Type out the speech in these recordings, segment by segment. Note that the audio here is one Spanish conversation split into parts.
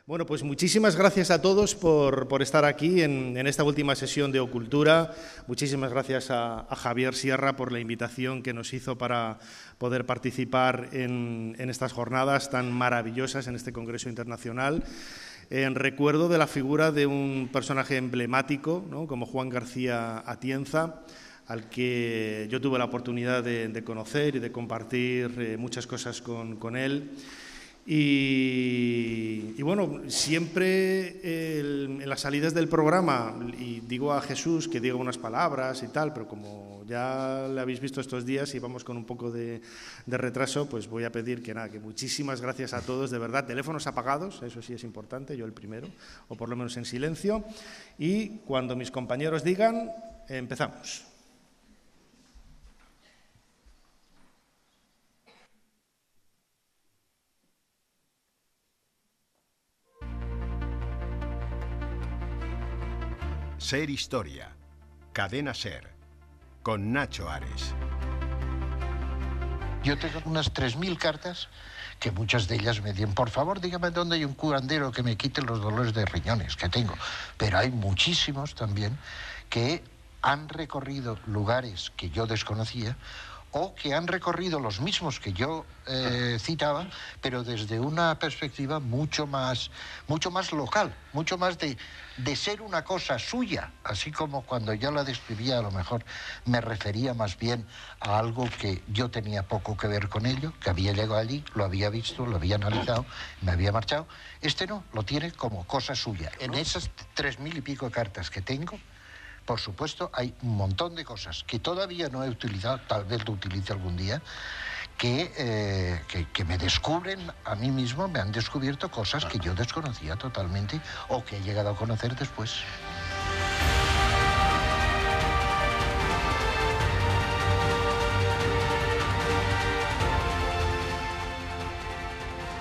Bueno, pues muchísimas gracias a todos por estar aquí en esta última sesión de Ocultura. Muchísimas gracias a Javier Sierra por la invitación que nos hizo para poder participar en estas jornadas tan maravillosas en este Congreso Internacional. En recuerdo de la figura de un personaje emblemático, ¿no?, como Juan García Atienza, al que yo tuve la oportunidad de conocer y de compartir muchas cosas con él. Y bueno, siempre en las salidas del programa, y digo a Jesús que diga unas palabras y tal, pero como ya le habéis visto estos días y vamos con un poco de retraso, pues voy a pedir que muchísimas gracias a todos, de verdad. Teléfonos apagados, eso sí es importante, yo el primero, o por lo menos en silencio, y cuando mis compañeros digan, empezamos. Ser Historia, Cadena Ser, con Nacho Ares. Yo tengo unas 3000 cartas que muchas de ellas me dicen, por favor, dígame dónde hay un curandero que me quite los dolores de riñones que tengo. Pero hay muchísimos también que han recorrido lugares que yo desconocía o que han recorrido los mismos que yo citaba, pero desde una perspectiva mucho más local, mucho más de ser una cosa suya, así como cuando yo la describía a lo mejor me refería más bien a algo que yo tenía poco que ver con ello, que había llegado allí, lo había visto, lo había analizado, me había marchado. Este no, lo tiene como cosa suya. En esas 3000 y pico cartas que tengo, por supuesto, hay un montón de cosas que todavía no he utilizado, tal vez lo utilice algún día, que me descubren a mí mismo, me han descubierto cosas que yo desconocía totalmente o que he llegado a conocer después.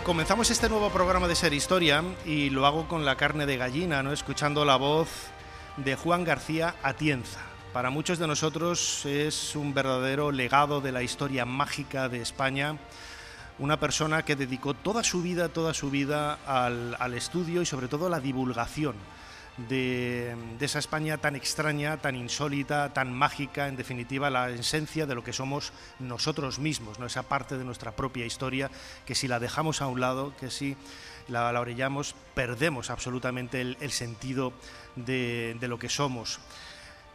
Comenzamos este nuevo programa de Ser Historia y lo hago con la carne de gallina, ¿no?, escuchando la voz de Juan García Atienza. Para muchos de nosotros es un verdadero legado de la historia mágica de España, una persona que dedicó toda su vida al estudio y sobre todo a la divulgación de esa España tan extraña, tan insólita, tan mágica, en definitiva la esencia de lo que somos nosotros mismos, ¿no?, esa parte de nuestra propia historia que si la dejamos a un lado, que si la orillamos, perdemos absolutamente el sentido de lo que somos.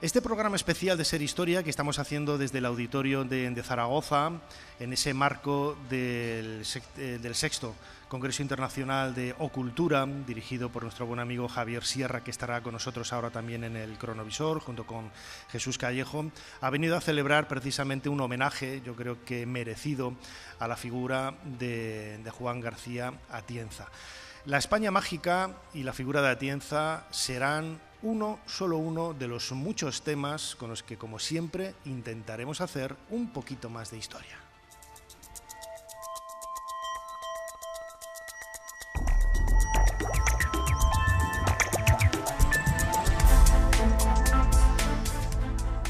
Este programa especial de Ser Historia que estamos haciendo desde el auditorio de Zaragoza, en ese marco del sexto Congreso Internacional de Ocultura, dirigido por nuestro buen amigo Javier Sierra, que estará con nosotros ahora también en el cronovisor, junto con Jesús Callejo, ha venido a celebrar precisamente un homenaje, yo creo que merecido, a la figura de Juan García Atienza. La España mágica y la figura de Atienza serán solo uno de los muchos temas con los que, como siempre, intentaremos hacer un poquito más de historia.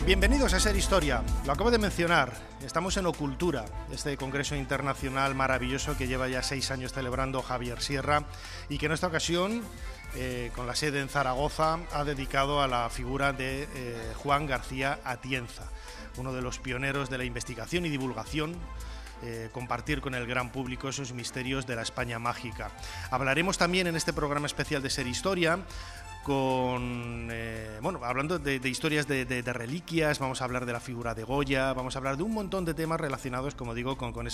Bienvenidos a Ser Historia. Lo acabo de mencionar, estamos en Ocultura, este congreso internacional maravilloso que lleva ya 6 años celebrando Javier Sierra y que en esta ocasión, con la sede en Zaragoza, ha dedicado a la figura de Juan García Atienza, uno de los pioneros de la investigación y divulgación, compartir con el gran público esos misterios de la España mágica. Hablaremos también en este programa especial de Ser Historia hablando de historias de reliquias, vamos a hablar de la figura de Goya, vamos a hablar de un montón de temas relacionados, como digo, con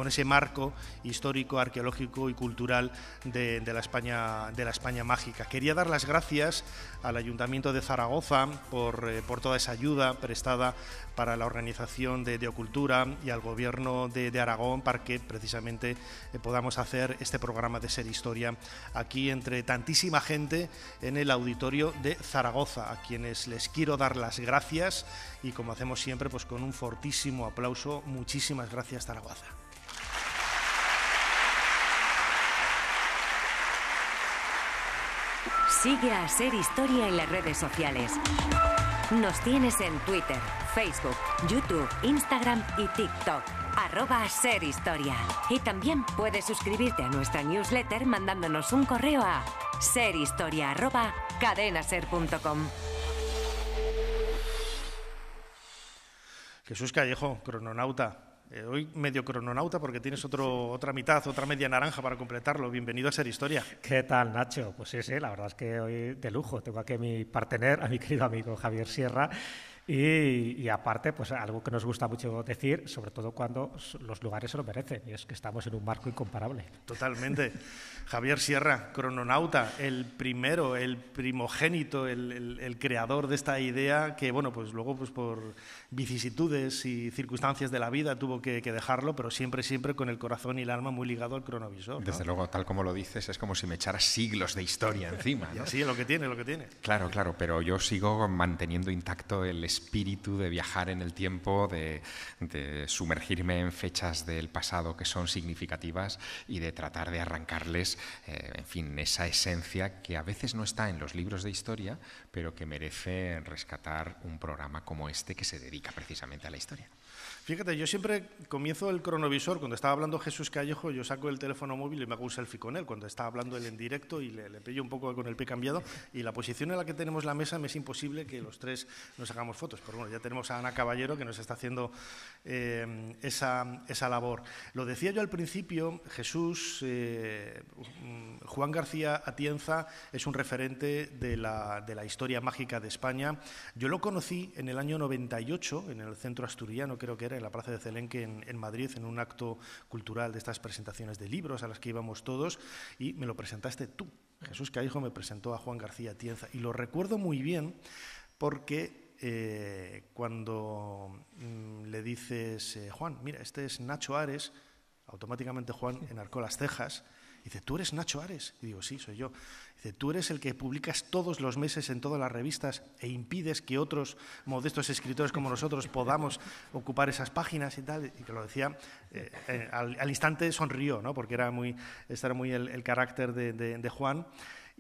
ese marco histórico, arqueológico y cultural de la España mágica. Quería dar las gracias al Ayuntamiento de Zaragoza por toda esa ayuda prestada para la organización de Ocultura y al Gobierno de Aragón para que precisamente podamos hacer este programa de Ser Historia aquí entre tantísima gente en el auditorio de Zaragoza, a quienes les quiero dar las gracias y, como hacemos siempre, pues con un fortísimo aplauso. Muchísimas gracias, Zaragoza. Sigue a Ser Historia en las redes sociales. Nos tienes en Twitter, Facebook, YouTube, Instagram y TikTok. @serhistoria. Y también puedes suscribirte a nuestra newsletter mandándonos un correo a serhistoria@cadenaser.com. Jesús Callejo, crononauta. Hoy medio crononauta porque tienes otra mitad, otra media naranja para completarlo. Bienvenido a Ser Historia. ¿Qué tal, Nacho? Pues sí, la verdad es que hoy de lujo. Tengo aquí a mi partener, a mi querido amigo Javier Sierra. Y aparte, pues algo que nos gusta mucho decir, sobre todo cuando los lugares se lo merecen, y es que estamos en un marco incomparable. Totalmente. Javier Sierra, crononauta, el primero, el primogénito, el creador de esta idea que, bueno, pues luego pues por vicisitudes y circunstancias de la vida tuvo que dejarlo, pero siempre con el corazón y el alma muy ligado al cronovisor, ¿no? Desde luego, tal como lo dices, es como si me echaras siglos de historia encima, ¿no? Y así es lo que tiene. Claro, pero yo sigo manteniendo intacto el espíritu de viajar en el tiempo, de sumergirme en fechas del pasado que son significativas y de tratar de arrancarles, en fin, esa esencia que a veces no está en los libros de historia, pero que merece rescatar un programa como este que se dedica precisamente a la historia. Fíjate, yo siempre comienzo el cronovisor, cuando estaba hablando Jesús Callejo, yo saco el teléfono móvil y me hago un selfie con él, cuando está hablando él en directo y le pillo un poco con el pie cambiado, y la posición en la que tenemos la mesa me es imposible que los tres nos hagamos fotos, pero bueno, ya tenemos a Ana Caballero que nos está haciendo esa labor. Lo decía yo al principio, Jesús, Juan García Atienza es un referente de la historia mágica de España. Yo lo conocí en el año 98, en el Centro Asturiano, creo que era, en la Plaza de Celenque en Madrid, en un acto cultural de estas presentaciones de libros a las que íbamos todos, y me lo presentaste tú. Jesús Callejo me presentó a Juan García Atienza y lo recuerdo muy bien porque cuando le dices, Juan, mira, este es Nacho Ares, automáticamente Juan enarcó las cejas. Dice, ¿tú eres Nacho Ares? Y digo, sí, soy yo. Dice, tú eres el que publicas todos los meses en todas las revistas e impides que otros modestos escritores como nosotros podamos ocupar esas páginas y tal. Y que lo decía, al instante sonrió, ¿no? Porque este era muy el carácter de Juan.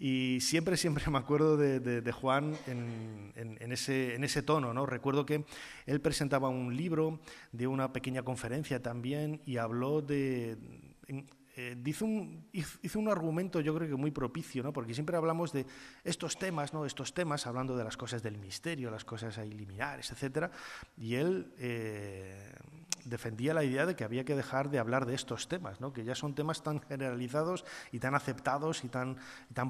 Y siempre me acuerdo de Juan en ese tono, ¿no? Recuerdo que él presentaba un libro de una pequeña conferencia también y habló hizo un argumento, yo creo que muy propicio, ¿no? Porque siempre hablamos de estos temas, ¿no? Estos temas, hablando de las cosas del misterio, las cosas ahí liminares, etcétera, y él defendía la idea de que había que dejar de hablar de estos temas, ¿no? Que ya son temas tan generalizados y tan aceptados y tan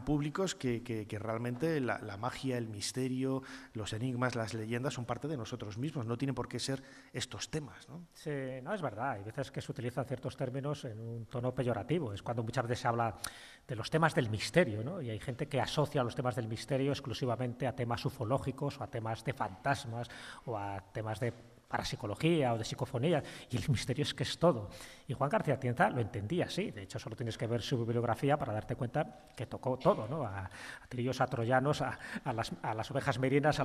públicos que realmente la magia, el misterio, los enigmas, las leyendas son parte de nosotros mismos, no tienen por qué ser estos temas, ¿no? Sí, no, es verdad. Hay veces que se utilizan ciertos términos en un tono peyorativo. Es cuando muchas veces se habla de los temas del misterio, ¿no? Y hay gente que asocia los temas del misterio exclusivamente a temas ufológicos o a temas de fantasmas o a temas de parapsicología o de psicofonía, y el misterio es que es todo. Y Juan García Atienza lo entendía así. De hecho, solo tienes que ver su bibliografía para darte cuenta que tocó todo, ¿no? A trillos, a troyanos, a las ovejas merinas,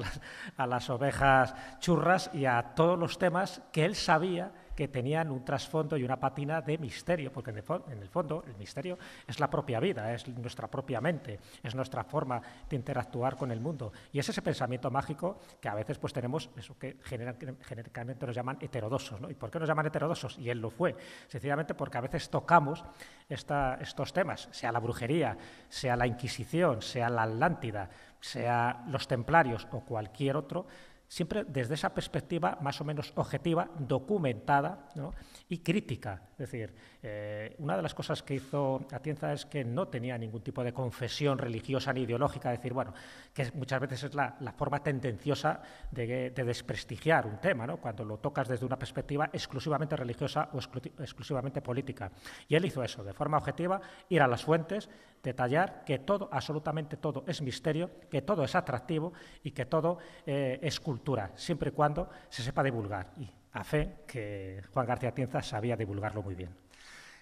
a las ovejas churras y a todos los temas que él sabía que tenían un trasfondo y una pátina de misterio, porque en el fondo el misterio es la propia vida, es nuestra propia mente, es nuestra forma de interactuar con el mundo. Y es ese pensamiento mágico que a veces pues tenemos, eso que generalmente nos llaman heterodoxos, ¿no? ¿Y por qué nos llaman heterodoxos? Y él lo fue, sencillamente porque a veces tocamos estos temas, sea la brujería, sea la Inquisición, sea la Atlántida, sea los templarios o cualquier otro, siempre desde esa perspectiva más o menos objetiva, documentada, ¿no? Y crítica. Es decir, una de las cosas que hizo Atienza es que no tenía ningún tipo de confesión religiosa ni ideológica, es decir, bueno, que muchas veces es la forma tendenciosa de desprestigiar un tema, ¿no? Cuando lo tocas desde una perspectiva exclusivamente religiosa o exclusivamente política. Y él hizo eso, de forma objetiva, ir a las fuentes, detallar que todo, absolutamente todo, es misterio, que todo es atractivo y que todo es cultura, siempre y cuando se sepa divulgar. Y a fe que Juan García Atienza sabía divulgarlo muy bien.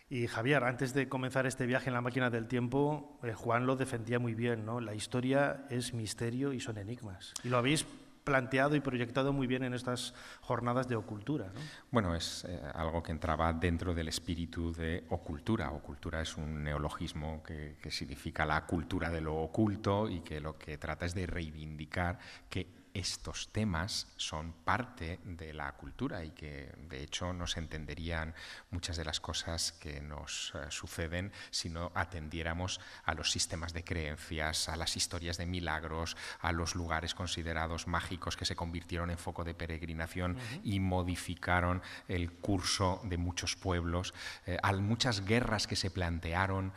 Y Javier, antes de comenzar este viaje en la máquina del tiempo, Juan lo defendía muy bien, ¿no? La historia es misterio y son enigmas. Y lo habéis planteado y proyectado muy bien en estas jornadas de ocultura, ¿no? Bueno, es algo que entraba dentro del espíritu de ocultura. Ocultura es un neologismo que significa la cultura de lo oculto y que lo que trata es de reivindicar que estos temas son parte de la cultura y que de hecho no se entenderían muchas de las cosas que nos suceden si no atendiéramos a los sistemas de creencias, a las historias de milagros, a los lugares considerados mágicos que se convirtieron en foco de peregrinación y modificaron el curso de muchos pueblos, a muchas guerras que se plantearon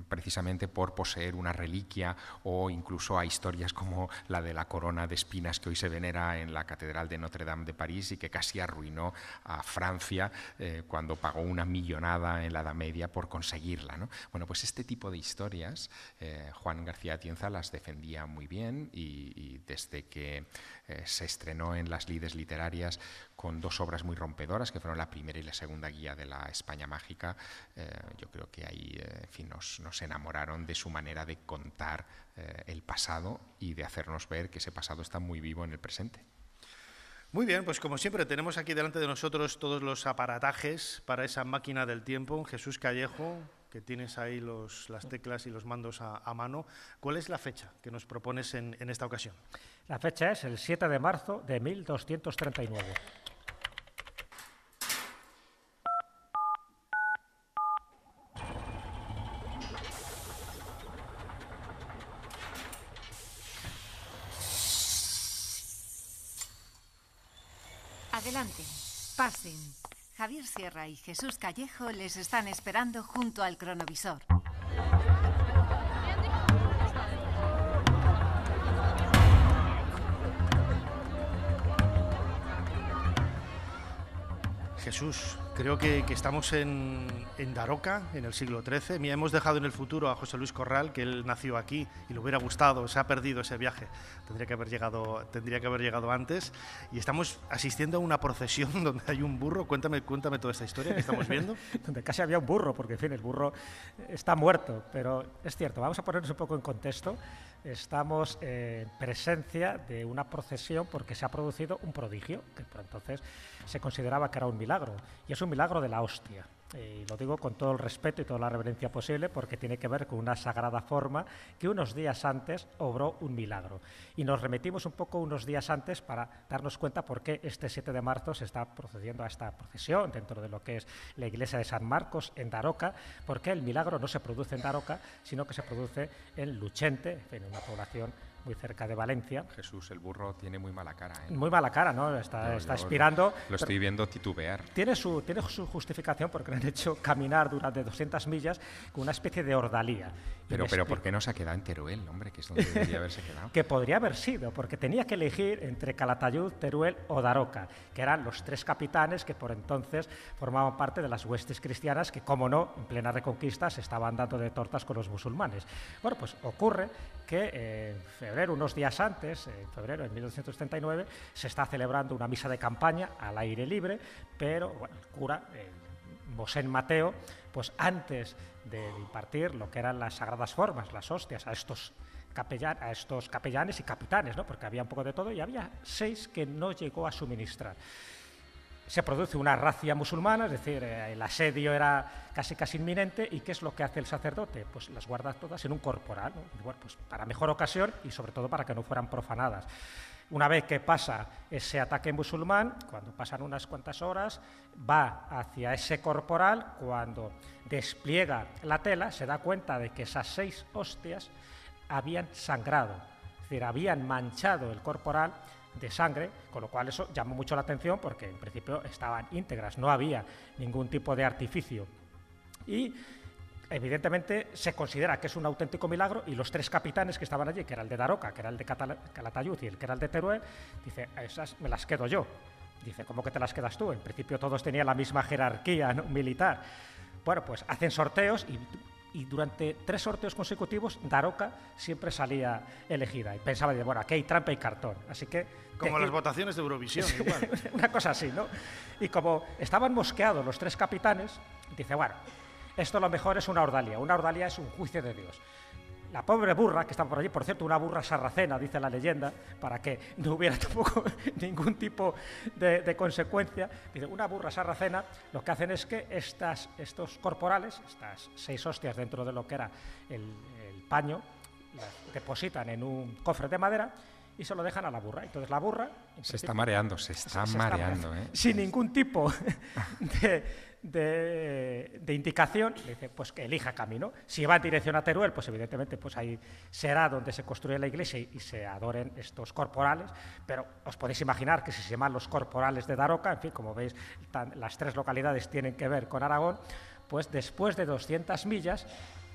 precisamente por poseer una reliquia, o incluso a historias como la de la corona de espinas que hoy se venera en la Catedral de Notre Dame de París y que casi arruinó a Francia cuando pagó una millonada en la Edad Media por conseguirla, ¿no? Bueno, pues este tipo de historias Juan García Atienza las defendía muy bien y desde que se estrenó en las lides literarias con dos obras muy rompedoras, que fueron la primera y la segunda guía de la España mágica, yo creo que ahí en fin, nos enamoraron de su manera de contar el pasado y de hacernos ver que ese pasado está muy vivo en el presente. Muy bien, pues como siempre tenemos aquí delante de nosotros todos los aparatajes para esa máquina del tiempo. Jesús Callejo, que tienes ahí las teclas y los mandos a mano. ¿Cuál es la fecha que nos propones en esta ocasión? La fecha es el 7 de marzo de 1239. Adelante, pasen. Javier Sierra y Jesús Callejo les están esperando junto al cronovisor. Jesús, creo que estamos en Daroca, en el siglo XIII. Mira, hemos dejado en el futuro a José Luis Corral, que él nació aquí y le hubiera gustado, se ha perdido ese viaje. Tendría que haber llegado antes. Y estamos asistiendo a una procesión donde hay un burro. Cuéntame toda esta historia que estamos viendo. Donde casi había un burro, porque en fin, el burro está muerto. Pero es cierto, vamos a ponernos un poco en contexto. Estamos en presencia de una procesión porque se ha producido un prodigio, que por entonces se consideraba que era un milagro, y es un milagro de la hostia. Y lo digo con todo el respeto y toda la reverencia posible porque tiene que ver con una sagrada forma que unos días antes obró un milagro. Y nos remitimos un poco unos días antes para darnos cuenta por qué este 7 de marzo se está procediendo a esta procesión dentro de lo que es la iglesia de San Marcos en Daroca, porque el milagro no se produce en Daroca, sino que se produce en Luchente, en una población muy cerca de Valencia. Jesús, el burro tiene muy mala cara, ¿eh? Muy mala cara, ¿no? Está expirando. Lo estoy viendo titubear. Tiene su justificación porque le han hecho caminar durante 200 millas con una especie de ordalía. Pero ¿por qué no se ha quedado en Teruel, hombre? Que es donde debería haberse quedado. Que podría haber sido, porque tenía que elegir entre Calatayud, Teruel o Daroca, que eran los tres capitanes que por entonces formaban parte de las huestes cristianas que, como no, en plena reconquista se estaban dando de tortas con los musulmanes. Bueno, pues ocurre que en febrero, unos días antes, en febrero de 1239, se está celebrando una misa de campaña al aire libre, pero bueno, el cura, Mosén Mateo, pues antes de impartir lo que eran las sagradas formas, las hostias, a estos capellanes y capitanes, ¿no? Porque había un poco de todo y había 6 que no llegó a suministrar. Se produce una racia musulmana, es decir, el asedio era casi inminente. ¿Y qué es lo que hace el sacerdote? Pues las guarda todas en un corporal, ¿no? Y bueno, pues para mejor ocasión y sobre todo para que no fueran profanadas. Una vez que pasa ese ataque musulmán, cuando pasan unas cuantas horas, va hacia ese corporal, cuando despliega la tela, se da cuenta de que esas 6 hostias habían sangrado, es decir, habían manchado el corporal de sangre, con lo cual eso llamó mucho la atención porque en principio estaban íntegras, no había ningún tipo de artificio. Y evidentemente se considera que es un auténtico milagro y los 3 capitanes que estaban allí, que era el de Daroca, que era el de Calatayud y el que era el de Teruel, dice, esas me las quedo yo. Dice, ¿cómo que te las quedas tú? En principio todos tenían la misma jerarquía, ¿no?, militar. Bueno, pues hacen sorteos y durante 3 sorteos consecutivos Daroca siempre salía elegida. Y pensaba, bueno, aquí hay trampa y cartón. Así que como las votaciones de Eurovisión, igual. Una cosa así, ¿no? Y como estaban mosqueados los 3 capitanes, dice, bueno, esto lo mejor es una ordalia. Una ordalia es un juicio de Dios. La pobre burra, que estaba por allí, por cierto, una burra sarracena, dice la leyenda, para que no hubiera tampoco ningún tipo de consecuencia, dice, una burra sarracena, lo que hacen es que estos corporales, estas 6 hostias dentro de lo que era el paño, las depositan en un cofre de madera y se lo dejan a la burra. Entonces la burra... Se está mareando, se está mareando. Sin ningún tipo de indicación, le dice pues que elija camino. Si va en dirección a Teruel, pues evidentemente pues ahí será donde se construye la iglesia y se adoren estos corporales, pero os podéis imaginar que si se llaman los corporales de Daroca, en fin, como veis, las 3 localidades tienen que ver con Aragón, pues después de 200 millas,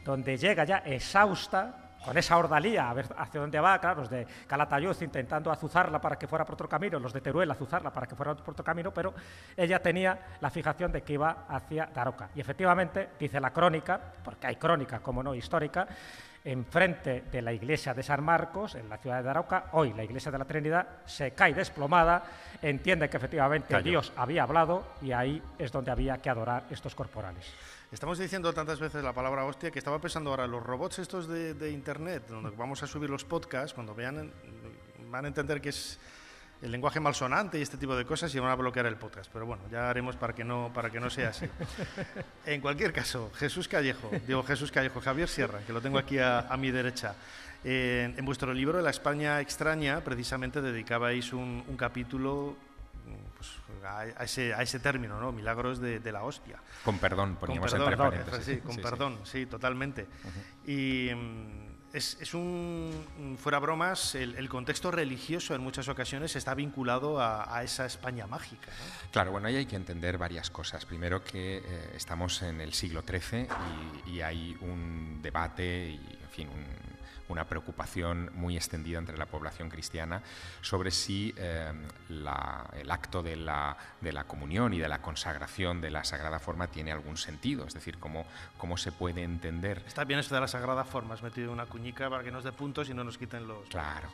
donde llega ya exhausta, con esa ordalía, a ver hacia dónde va, claro, los de Calatayud intentando azuzarla para que fuera por otro camino, los de Teruel azuzarla para que fuera por otro camino, pero ella tenía la fijación de que iba hacia Daroca. Y efectivamente, dice la crónica, porque hay crónica, como no, histórica, enfrente de la iglesia de San Marcos, en la ciudad de Daroca, hoy la iglesia de la Trinidad, se cae desplomada, entiende que efectivamente Cayó. Dios había hablado y ahí es donde había que adorar estos corporales. Estamos diciendo tantas veces la palabra hostia que estaba pensando ahora, los robots estos de internet, donde vamos a subir los podcasts, cuando vean, van a entender que es el lenguaje malsonante y este tipo de cosas y van a bloquear el podcast. Pero bueno, ya haremos para que no sea así. En cualquier caso, Jesús Callejo, Javier Sierra, que lo tengo aquí a mi derecha. En vuestro libro, La España extraña, precisamente dedicabais un capítulo pues, a ese término, ¿no? Milagros de la hostia. Con perdón, poníamos con perdón, entre paréntesis. sí, con perdón, sí, totalmente. Y es un, fuera bromas, el contexto religioso en muchas ocasiones está vinculado a esa España mágica, ¿no? Claro, bueno, ahí hay que entender varias cosas. Primero que estamos en el siglo XIII y hay un debate y, en fin, una preocupación muy extendida entre la población cristiana sobre si el acto de la comunión y de la consagración de la Sagrada Forma tiene algún sentido, es decir, cómo se puede entender. Está bien eso de la Sagrada Forma, has metido una cuñica para que nos dé puntos y no nos quiten los... Claro,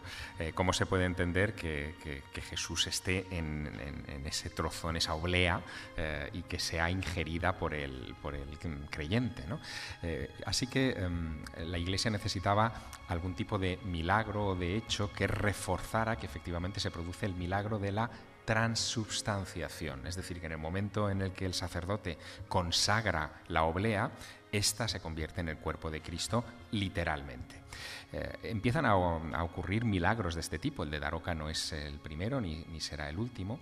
cómo se puede entender que Jesús esté en ese trozo, en esa oblea, y que sea ingerida por el creyente, ¿no? Así que la Iglesia necesitaba algún tipo de milagro o de hecho que reforzara que efectivamente se produce el milagro de la transubstanciación, es decir, que en el momento en el que el sacerdote consagra la oblea, ésta se convierte en el cuerpo de Cristo literalmente. Empiezan a ocurrir milagros de este tipo. El de Daroca no es el primero ni será el último,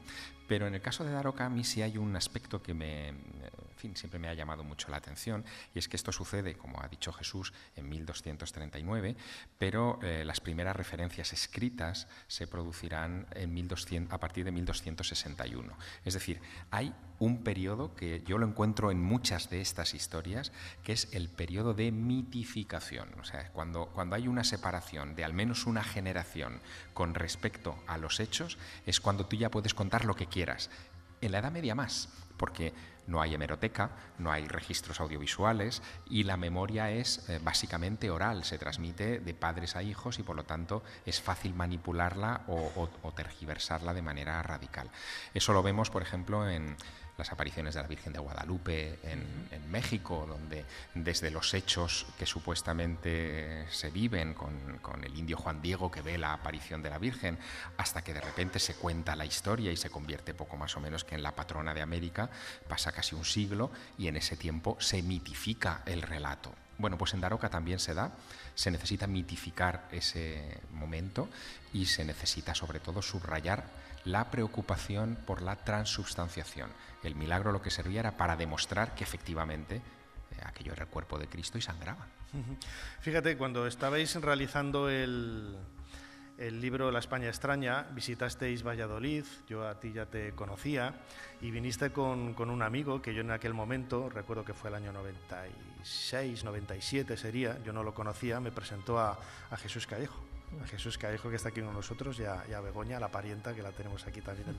pero en el caso de Daroca a mí sí hay un aspecto que siempre me ha llamado mucho la atención, y es que esto sucede, como ha dicho Jesús, en 1239, pero las primeras referencias escritas se producirán a partir de 1261. Es decir, hay un periodo que yo lo encuentro en muchas de estas historias, que es el periodo de mitificación. O sea, cuando hay una separación de al menos una generación con respecto a los hechos, es cuando tú ya puedes contar lo que quieras. En la Edad Media más, porque no hay hemeroteca, no hay registros audiovisuales y la memoria es básicamente oral, se transmite de padres a hijos y por lo tanto es fácil manipularla o tergiversarla de manera radical. Eso lo vemos, por ejemplo, en las apariciones de la Virgen de Guadalupe en México, donde desde los hechos que supuestamente se viven con el indio Juan Diego que ve la aparición de la Virgen, hasta que de repente se cuenta la historia y se convierte poco más o menos que en la patrona de América, pasa casi un siglo y en ese tiempo se mitifica el relato. Bueno, pues en Daroca también se necesita mitificar ese momento y se necesita sobre todo subrayar la preocupación por la transubstanciación. El milagro lo que servía era para demostrar que efectivamente aquello era el cuerpo de Cristo y sangraba. Fíjate, cuando estabais realizando el libro La España extraña, visitasteis Valladolid, yo a ti ya te conocía, y viniste con un amigo que yo en aquel momento, recuerdo que fue el año 96, 97 sería, yo no lo conocía, me presentó a Jesús Callejo. A Jesús Callejo, que está aquí con nosotros, y a Begoña, la parienta, que la tenemos aquí también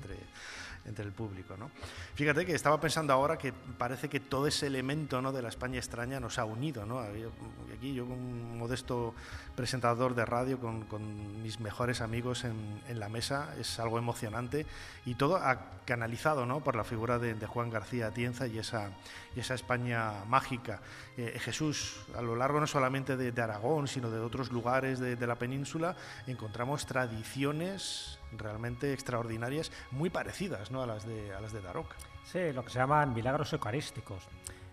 entre el público, ¿no? Fíjate que estaba pensando ahora que parece que todo ese elemento, ¿no?, de la España extraña nos ha unido, ¿no? Aquí yo, con un modesto presentador de radio, con mis mejores amigos en la mesa, es algo emocionante, y todo canalizado, ¿no?, por la figura de Juan García Atienza y esa España mágica. Jesús, a lo largo no solamente de Aragón, sino de otros lugares de la península, encontramos tradiciones realmente extraordinarias, muy parecidas, ¿no?, a las de Daroca. Sí, lo que se llaman milagros eucarísticos.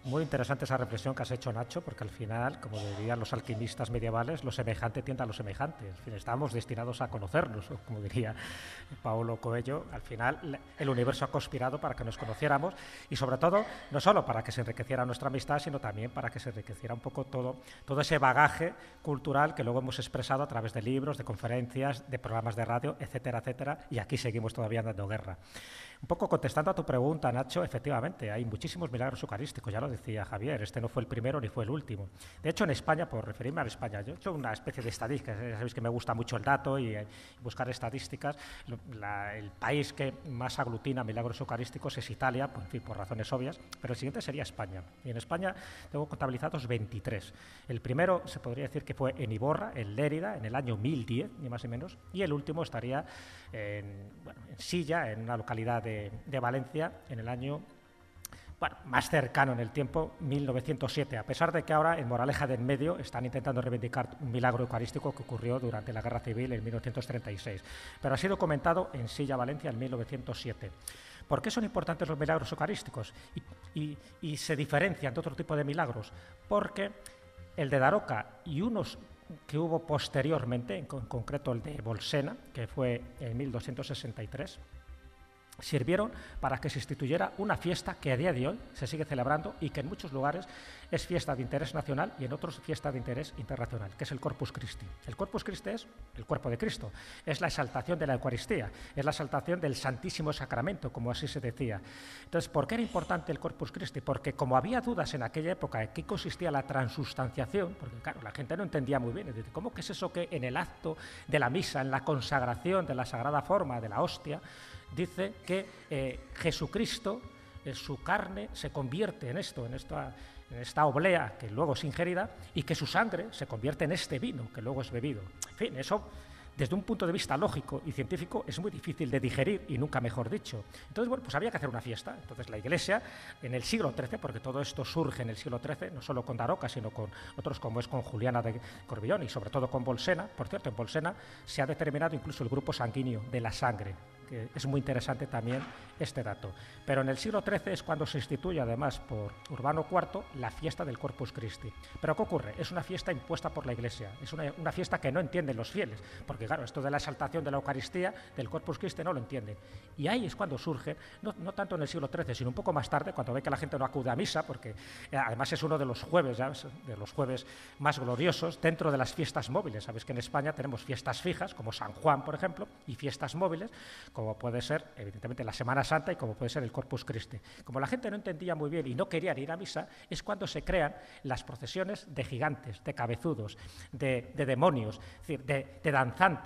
Muy interesante esa reflexión que has hecho, Nacho, porque al final, como dirían los alquimistas medievales, lo semejante tiende a lo semejante. En fin, estamos destinados a conocernos, o como diría Paulo Coelho. Al final, el universo ha conspirado para que nos conociéramos y, sobre todo, no solo para que se enriqueciera nuestra amistad, sino también para que se enriqueciera un poco todo ese bagaje cultural que luego hemos expresado a través de libros, de conferencias, de programas de radio, etcétera, etcétera, y aquí seguimos todavía dando guerra. Un poco contestando a tu pregunta, Nacho, efectivamente, hay muchísimos milagros eucarísticos, ya lo decía Javier, este no fue el primero ni fue el último. De hecho, en España, por referirme a España, yo he hecho una especie de estadísticas, ya sabéis que me gusta mucho el dato y buscar estadísticas. El país que más aglutina milagros eucarísticos es Italia, en fin, por razones obvias, pero el siguiente sería España. Y en España tengo contabilizados 23. El primero se podría decir que fue en Iborra, en Lérida, en el año 1010, ni más ni menos, y el último estaría en Silla, en una localidad de Valencia, en el año más cercano en el tiempo, 1907, a pesar de que ahora en Moraleja de en Medio están intentando reivindicar un milagro eucarístico que ocurrió durante la Guerra Civil en 1936, pero ha sido comentado en Silla, Valencia, en 1907. ¿Por qué son importantes los milagros eucarísticos y se diferencian de otro tipo de milagros? Porque el de Daroca y unos que hubo posteriormente, en concreto el de Bolsena, que fue en 1263, sirvieron para que se instituyera una fiesta que a día de hoy se sigue celebrando y que en muchos lugares es fiesta de interés nacional y en otros fiesta de interés internacional, que es el Corpus Christi. El Corpus Christi es el cuerpo de Cristo, es la exaltación de la Eucaristía, es la exaltación del Santísimo Sacramento, como así se decía. Entonces, ¿por qué era importante el Corpus Christi? Porque como había dudas en aquella época en qué consistía la transustanciación, porque claro, la gente no entendía muy bien, es decir, ¿cómo que es eso que en el acto de la misa, en la consagración de la sagrada forma de la hostia, dice que Jesucristo, su carne se convierte en esta oblea que luego es ingerida y que su sangre se convierte en este vino que luego es bebido? En fin, eso desde un punto de vista lógico y científico es muy difícil de digerir y nunca mejor dicho. Entonces, bueno, pues había que hacer una fiesta. Entonces la Iglesia, en el siglo XIII, porque todo esto surge en el siglo XIII, no solo con Daroca, sino con otros como es con Juliana de Corbillón y sobre todo con Bolsena. Por cierto, en Bolsena se ha determinado incluso el grupo sanguíneo de la sangre, que es muy interesante también este dato. Pero en el siglo XIII es cuando se instituye, además, por Urbano IV, la fiesta del Corpus Christi. ¿Pero qué ocurre? Es una fiesta impuesta por la Iglesia, es una fiesta que no entienden los fieles, porque claro, esto de la exaltación de la Eucaristía, del Corpus Christi, no lo entienden. Y ahí es cuando surge, no tanto en el siglo XIII, sino un poco más tarde, cuando ve que la gente no acude a misa, porque además es uno de los jueves, ¿ya? De los jueves más gloriosos, dentro de las fiestas móviles. Sabéis que en España tenemos fiestas fijas, como San Juan, por ejemplo, y fiestas móviles, como puede ser, evidentemente, la Semana Santa y como puede ser el Corpus Christi. Como la gente no entendía muy bien y no querían ir a misa, es cuando se crean las procesiones de gigantes, de cabezudos, de demonios, es decir, de danzantes,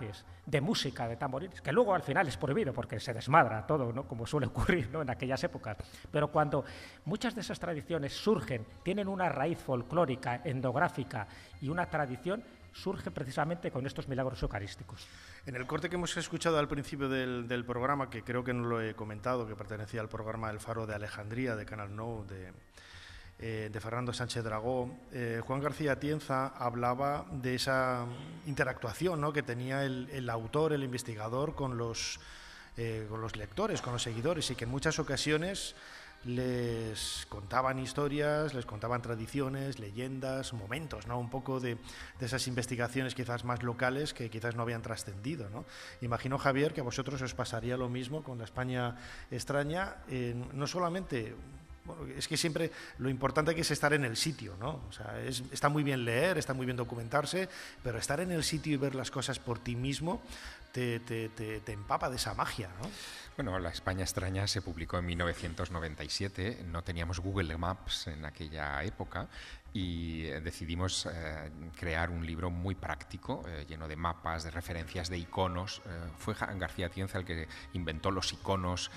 de música, de tamborines, que luego al final es prohibido porque se desmadra todo, ¿no? Como suele ocurrir, ¿no? En aquellas épocas. Pero cuando muchas de esas tradiciones surgen, tienen una raíz folclórica, endográfica y una tradición, surge precisamente con estos milagros eucarísticos. En el corte que hemos escuchado al principio del programa, que creo que no lo he comentado, que pertenecía al programa El Faro de Alejandría, de Canal Nou, de Fernando Sánchez Dragó, Juan García Atienza hablaba de esa interactuación, ¿no?, que tenía el autor, el investigador, con los lectores, con los seguidores, y que en muchas ocasiones les contaban historias, les contaban tradiciones, leyendas, momentos, ¿no?, un poco de esas investigaciones quizás más locales que quizás no habían trascendido, ¿no? Imagino, Javier, que a vosotros os pasaría lo mismo con la España extraña, no solamente... Bueno, es que siempre lo importante que es estar en el sitio, ¿no? O sea, está muy bien leer, está muy bien documentarse, pero estar en el sitio y ver las cosas por ti mismo te empapa de esa magia, ¿no? Bueno, La España extraña se publicó en 1997, no teníamos Google Maps en aquella época y decidimos crear un libro muy práctico, lleno de mapas, de referencias, de iconos. Fue García Atienza el que inventó los iconos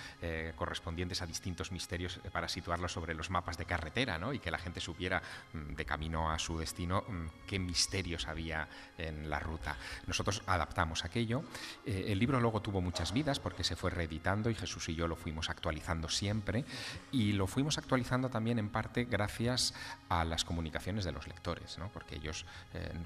correspondientes a distintos misterios para situarlos sobre los mapas de carretera, ¿no? Y que la gente supiera de camino a su destino qué misterios había en la ruta. Nosotros adaptamos aquello. El libro luego tuvo muchas vidas porque se fue reeditando y Jesús y yo lo fuimos actualizando siempre, y lo fuimos actualizando también en parte gracias a las comunidades comunicaciones de los lectores, ¿no? Porque ellos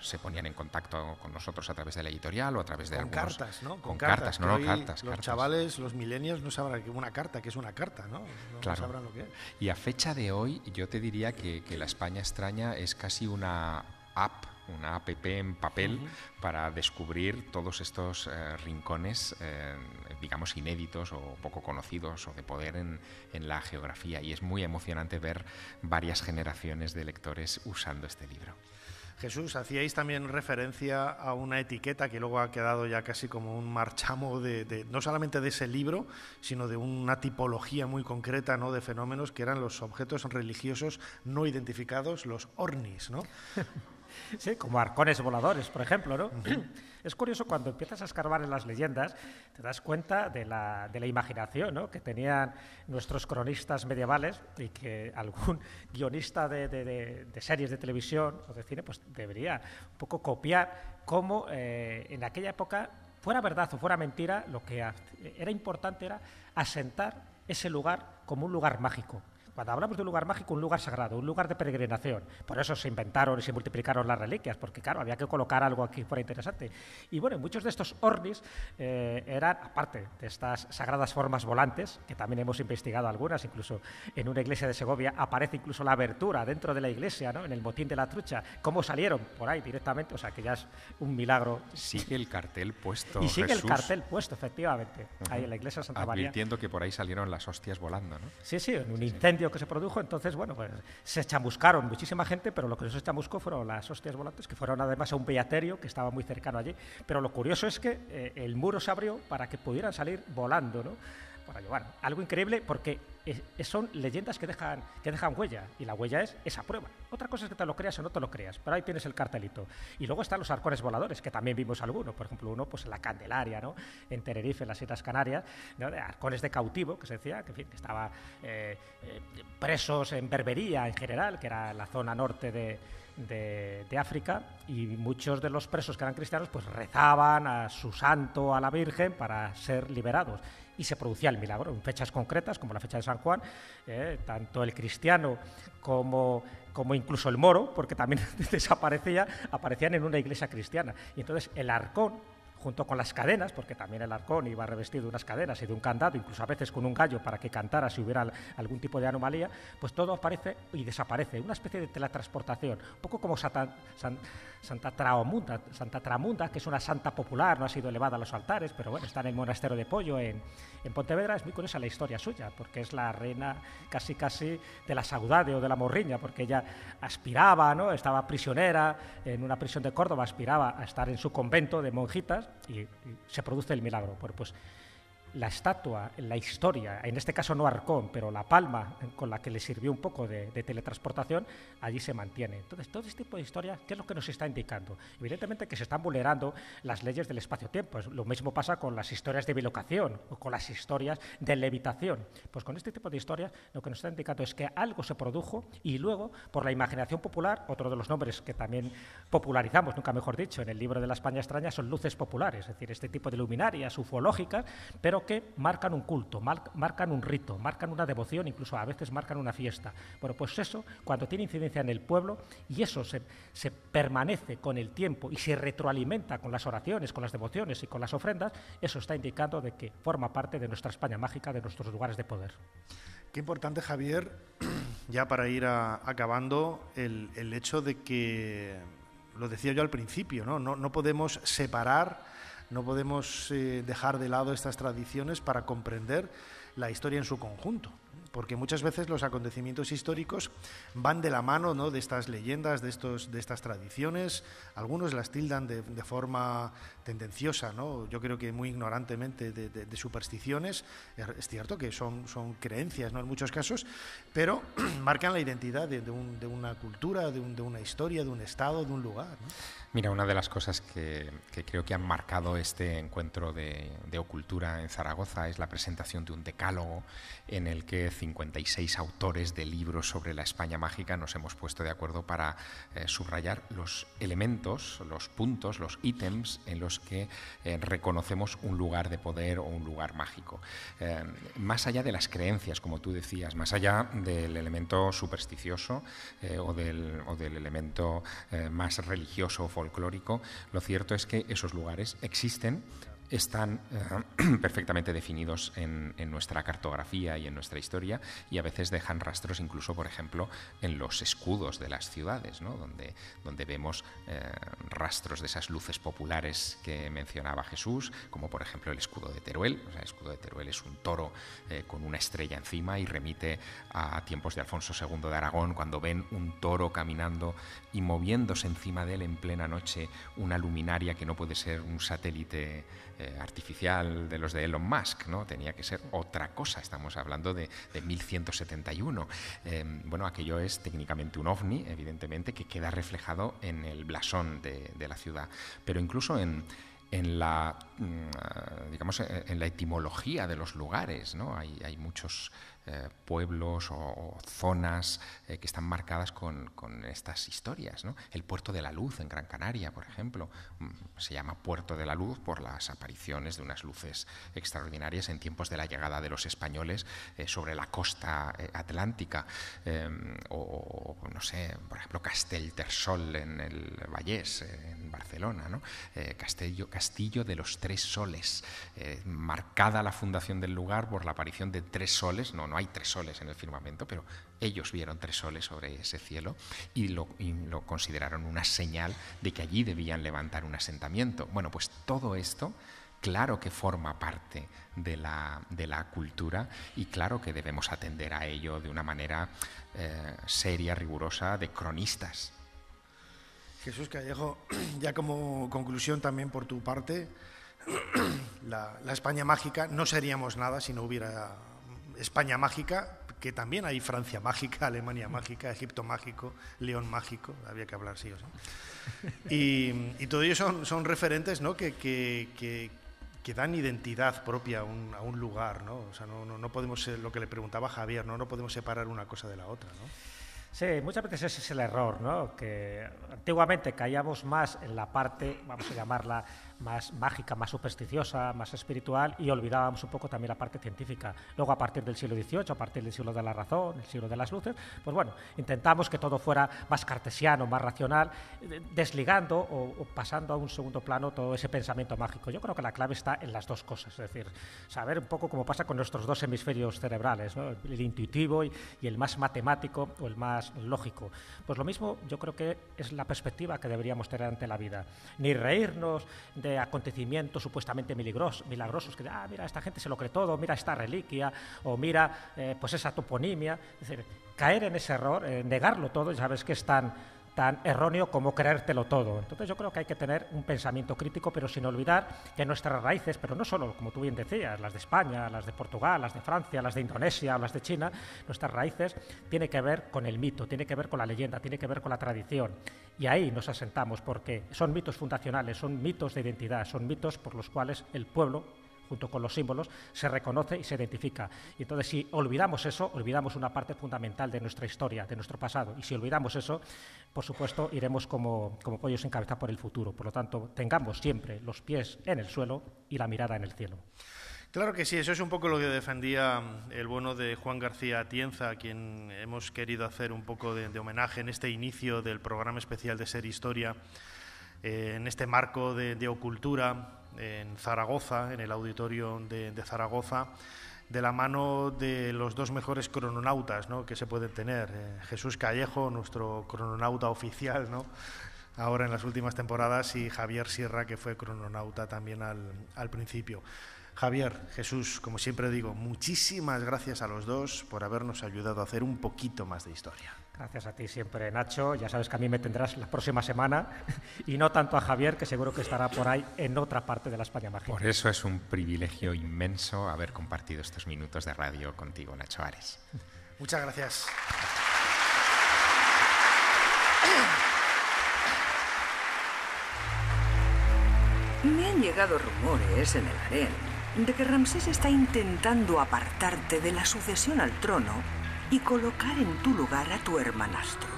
se ponían en contacto con nosotros a través de la editorial o a través de con algunos... cartas, ¿no? Con cartas, no, cartas. Los chavales, los millennials no sabrán que una carta, que es una carta, ¿no? Claro. Sabrán lo que es. Y a fecha de hoy, yo te diría que La España extraña es casi una app en papel para descubrir todos estos rincones, digamos, inéditos o poco conocidos o de poder en la geografía. Y es muy emocionante ver varias generaciones de lectores usando este libro. Jesús, hacíais también referencia a una etiqueta que luego ha quedado ya casi como un marchamo no solamente de ese libro, sino de una tipología muy concreta, ¿no?, de fenómenos que eran los objetos religiosos no identificados, los ovnis, ¿no? Sí, como arcones voladores, por ejemplo, ¿no? Es curioso, cuando empiezas a escarbar en las leyendas, te das cuenta de la imaginación, ¿no?, que tenían nuestros cronistas medievales, y que algún guionista de series de televisión o de cine pues debería un poco copiar cómo en aquella época, fuera verdad o fuera mentira, lo que era importante era asentar ese lugar como un lugar mágico. Cuando hablamos de un lugar mágico, un lugar sagrado, un lugar de peregrinación. Por eso se inventaron y se multiplicaron las reliquias, porque claro, había que colocar algo aquí fuera interesante. Y bueno, muchos de estos ovnis eran, aparte de estas sagradas formas volantes, que también hemos investigado algunas, incluso en una iglesia de Segovia aparece incluso la abertura dentro de la iglesia, ¿no?, en el motín de la trucha, cómo salieron por ahí directamente, o sea que ya es un milagro. Sigue el cartel puesto, y sigue Jesús. El cartel puesto, efectivamente, ahí en la iglesia de Santa María. Advirtiendo que por ahí salieron las hostias volando, ¿no? Sí, en un incendio que se produjo. Entonces, bueno, pues se chamuscaron muchísima gente, pero lo que no se chamuscó fueron las hostias volantes, que fueron además a un beaterio que estaba muy cercano allí. Pero lo curioso es que el muro se abrió para que pudieran salir volando, ¿no? Para llevar algo increíble, porque son leyendas que dejan huella, y la huella es esa prueba. Otra cosa es que te lo creas o no te lo creas, pero ahí tienes el cartelito. Y luego están los arcones voladores, que también vimos algunos, por ejemplo uno pues en la Candelaria, ¿no?, en Tenerife, en las Islas Canarias, ¿no?, de arcones de cautivo, que se decía que, en fin, que estaba presos en Berbería en general, que era la zona norte de África, y muchos de los presos que eran cristianos pues rezaban a su santo, a la Virgen, para ser liberados. Y se producía el milagro en fechas concretas, como la fecha de San Juan, tanto el cristiano como incluso el moro, porque también aparecían en una iglesia cristiana. Y entonces el arcón, junto con las cadenas, porque también el arcón iba revestido de unas cadenas y de un candado, incluso a veces con un gallo para que cantara si hubiera algún tipo de anomalía, pues todo aparece y desaparece, una especie de teletransportación, un poco como Santa Tramunda, que es una santa popular, no ha sido elevada a los altares, pero bueno, está en el monasterio de Pollo en Pontevedra. Es muy curiosa la historia suya, porque es la reina casi de la saudade o de la morriña, porque ella aspiraba, ¿no?, estaba prisionera en una prisión de Córdoba, aspiraba a estar en su convento de monjitas, y se produce el milagro. Bueno, pues la estatua, la historia, en este caso no arcón, pero la palma con la que le sirvió un poco de teletransportación, allí se mantiene. Entonces, todo este tipo de historias, ¿qué es lo que nos está indicando? Evidentemente que se están vulnerando las leyes del espacio-tiempo. Lo mismo pasa con las historias de bilocación o con las historias de levitación. Pues con este tipo de historias lo que nos está indicando es que algo se produjo y luego, por la imaginación popular, otro de los nombres que también popularizamos, nunca mejor dicho, en el libro de La España extraña, son luces populares, es decir, este tipo de luminarias ufológicas, pero que marcan un culto, marcan un rito, marcan una devoción, incluso a veces marcan una fiesta. Bueno, pues eso, cuando tiene incidencia en el pueblo, y eso se permanece con el tiempo y se retroalimenta con las oraciones, con las devociones y con las ofrendas, eso está indicando de que forma parte de nuestra España mágica, de nuestros lugares de poder. Qué importante, Javier, ya para ir acabando, el hecho de que, lo decía yo al principio, no podemos separar, no podemos dejar de lado estas tradiciones para comprender la historia en su conjunto, porque muchas veces los acontecimientos históricos van de la mano, ¿no?, de estas leyendas, de estas tradiciones. Algunos las tildan de forma tendenciosa, ¿no?, yo creo que muy ignorantemente, de supersticiones. Es cierto que son creencias, ¿no?, en muchos casos, pero marcan la identidad de una cultura, de una historia, de un estado, de un lugar, ¿no? Mira, una de las cosas que creo que han marcado este encuentro de Ocultura en Zaragoza es la presentación de un decálogo en el que 56 autores de libros sobre la España mágica nos hemos puesto de acuerdo para subrayar los elementos, los puntos, los ítems en los que reconocemos un lugar de poder o un lugar mágico. Más allá de las creencias, como tú decías, más allá del elemento supersticioso o del elemento más religioso o folclórico, lo cierto es que esos lugares existen, están perfectamente definidos en nuestra cartografía y en nuestra historia, y a veces dejan rastros incluso, por ejemplo, en los escudos de las ciudades, ¿no? donde vemos rastros de esas luces populares que mencionaba Jesús, como por ejemplo el escudo de Teruel. O sea, el escudo de Teruel es un toro con una estrella encima y remite a tiempos de Alfonso II de Aragón, cuando ven un toro caminando y moviéndose encima de él en plena noche una luminaria que no puede ser un satélite artificial de los de Elon Musk, ¿no? Tenía que ser otra cosa. Estamos hablando de 1171. Bueno, aquello es técnicamente un ovni, evidentemente, que queda reflejado en el blasón de la ciudad, pero incluso en la, digamos, en la etimología de los lugares, ¿no? Hay muchos pueblos o zonas que están marcadas con estas historias, ¿no? El Puerto de la Luz en Gran Canaria, por ejemplo, se llama Puerto de la Luz por las apariciones de unas luces extraordinarias en tiempos de la llegada de los españoles sobre la costa atlántica, o no sé, por ejemplo, Castellterçol en el Vallès, en Barcelona, ¿no? Castillo de los Tres Soles, marcada la fundación del lugar por la aparición de tres soles. No hay tres soles en el firmamento, pero ellos vieron tres soles sobre ese cielo y lo consideraron una señal de que allí debían levantar un asentamiento. Bueno, pues todo esto, claro que forma parte de la cultura, y claro que debemos atender a ello de una manera seria, rigurosa, de cronistas. Jesús Callejo, ya como conclusión también por tu parte, la España mágica, no seríamos nada si no hubiera España mágica, que también hay Francia mágica, Alemania mágica, Egipto mágico, León mágico, había que hablar sí o sí. Y todo ello son referentes, ¿no? que dan identidad propia a un lugar, ¿no? O sea, no podemos, lo que le preguntaba Javier, no podemos separar una cosa de la otra, ¿no? Sí, muchas veces ese es el error, ¿no? Que antiguamente caíamos más en la parte, vamos a llamarla, más mágica, más supersticiosa, más espiritual, y olvidábamos un poco también la parte científica. Luego, a partir del siglo XVIII, a partir del siglo de la razón, el siglo de las luces, pues bueno, intentamos que todo fuera más cartesiano, más racional, desligando o pasando a un segundo plano todo ese pensamiento mágico. Yo creo que la clave está en las dos cosas, es decir, saber un poco cómo pasa con nuestros dos hemisferios cerebrales, ¿no? El intuitivo y el más matemático o el más lógico. Pues lo mismo yo creo que es la perspectiva que deberíamos tener ante la vida. Ni reírnos de acontecimientos supuestamente milagrosos, que mira, esta gente se lo cree todo, mira esta reliquia, o mira pues esa toponimia. Es decir, caer en ese error, negarlo todo, ya sabes que es tan erróneo como creértelo todo. Entonces yo creo que hay que tener un pensamiento crítico, pero sin olvidar que nuestras raíces, pero no solo, como tú bien decías, las de España, las de Portugal, las de Francia, las de Indonesia, las de China, nuestras raíces tienen que ver con el mito, tiene que ver con la leyenda, tiene que ver con la tradición. Y ahí nos asentamos, porque son mitos fundacionales, son mitos de identidad, son mitos por los cuales el pueblo, junto con los símbolos, se reconoce y se identifica. Y entonces, si olvidamos eso, olvidamos una parte fundamental de nuestra historia, de nuestro pasado. Y si olvidamos eso, por supuesto, iremos como pollos sin cabeza por el futuro. Por lo tanto, tengamos siempre los pies en el suelo y la mirada en el cielo. Claro que sí, eso es un poco lo que defendía el bueno de Juan García Atienza, a quien hemos querido hacer un poco de homenaje en este inicio del programa especial de Ser Historia, en este marco de Ocultura, en Zaragoza, en el auditorio de Zaragoza, de la mano de los dos mejores crononautas, ¿no?, que se pueden tener. Jesús Callejo, nuestro crononauta oficial, ¿no?, ahora en las últimas temporadas, y Javier Sierra, que fue crononauta también al principio. Javier, Jesús, como siempre digo, muchísimas gracias a los dos por habernos ayudado a hacer un poquito más de historia. Gracias a ti siempre, Nacho. Ya sabes que a mí me tendrás la próxima semana, y no tanto a Javier, que seguro que estará por ahí en otra parte de la España mágica. Por eso es un privilegio inmenso haber compartido estos minutos de radio contigo, Nacho Ares. Muchas gracias. Me han llegado rumores en el harén de que Ramsés está intentando apartarte de la sucesión al trono y colocar en tu lugar a tu hermanastro.